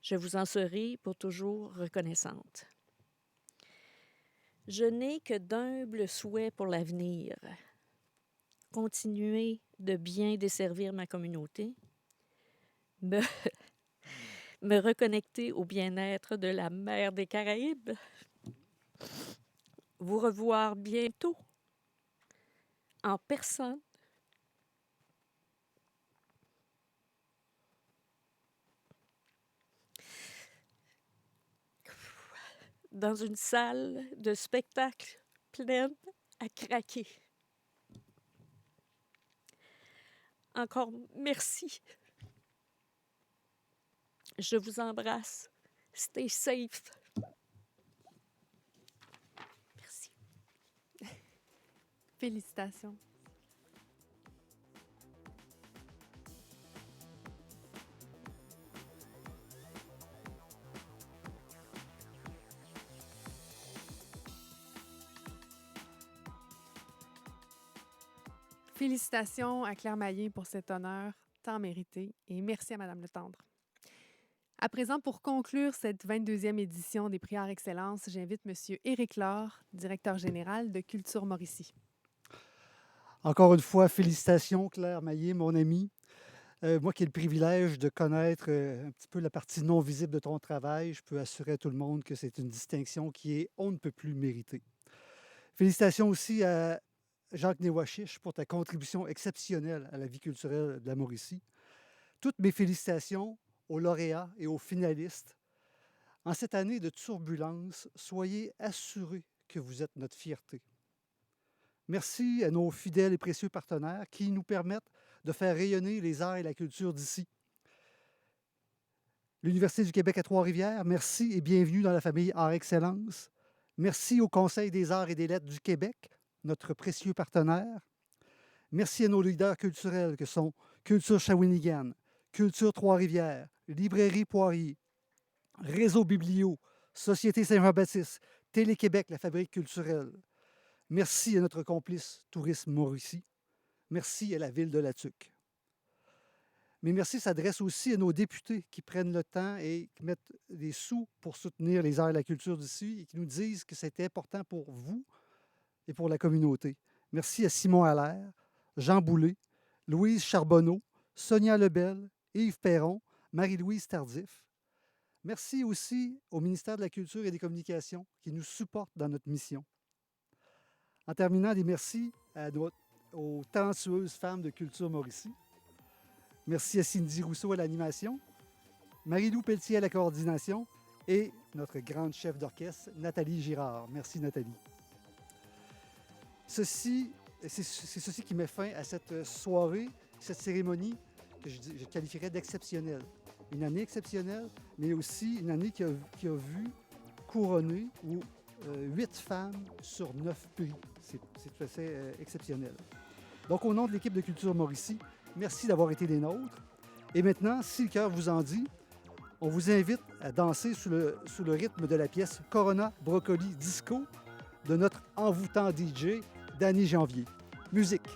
Je vous en serai pour toujours reconnaissante. Je n'ai que d'humbles souhaits pour l'avenir. Continuer de bien desservir ma communauté, me reconnecter au bien-être de la mer des Caraïbes, vous revoir bientôt en personne, dans une salle de spectacle pleine à craquer. Encore merci. Je vous embrasse. Stay safe. Merci. Félicitations. Félicitations à Claire Maillé pour cet honneur tant mérité et merci à Madame Letendre. À présent, pour conclure cette 22e édition des Prix Art Excellence, j'invite M. Éric Laure, directeur général de Culture Mauricie. Encore une fois, félicitations Claire Maillé, mon amie. Moi qui ai le privilège de connaître un petit peu la partie non visible de ton travail, je peux assurer à tout le monde que c'est une distinction qui est on ne peut plus méritée. Félicitations aussi à Jacques Néwachiche pour ta contribution exceptionnelle à la vie culturelle de la Mauricie. Toutes mes félicitations aux lauréats et aux finalistes. En cette année de turbulence, soyez assurés que vous êtes notre fierté. Merci à nos fidèles et précieux partenaires qui nous permettent de faire rayonner les arts et la culture d'ici. L'Université du Québec à Trois-Rivières, merci et bienvenue dans la famille Art Excellence. Merci au Conseil des arts et des lettres du Québec, notre précieux partenaire. Merci à nos leaders culturels que sont Culture Shawinigan, Culture Trois-Rivières, Librairie Poirier, Réseau Biblio, Société Saint-Jean-Baptiste, Télé-Québec, la fabrique culturelle. Merci à notre complice Tourisme Mauricie. Merci à la Ville de La Tuque. Mais merci s'adresse aussi à nos députés qui prennent le temps et qui mettent des sous pour soutenir les arts et la culture d'ici et qui nous disent que c'est important pour vous et pour la communauté. Merci à Simon Allaire, Jean Boulay, Louise Charbonneau, Sonia Lebel, Yves Perron, Marie-Louise Tardif. Merci aussi au ministère de la Culture et des Communications qui nous supporte dans notre mission. En terminant, des merci aux talentueuses femmes de Culture Mauricie. Merci à Cindy Rousseau à l'animation, Marie-Lou Pelletier à la coordination et notre grande chef d'orchestre, Nathalie Girard. Merci Nathalie. C'est ceci qui met fin à cette soirée, cette cérémonie que je qualifierais d'exceptionnelle. Une année exceptionnelle, mais aussi une année qui a vu couronner 8 femmes sur 9 prix. C'est tout à fait exceptionnel. Donc, au nom de l'équipe de Culture Mauricie, merci d'avoir été des nôtres. Et maintenant, si le cœur vous en dit, on vous invite à danser sous le rythme de la pièce Corona Brocoli Disco de notre envoûtant DJ, Danny Janvier. Musique!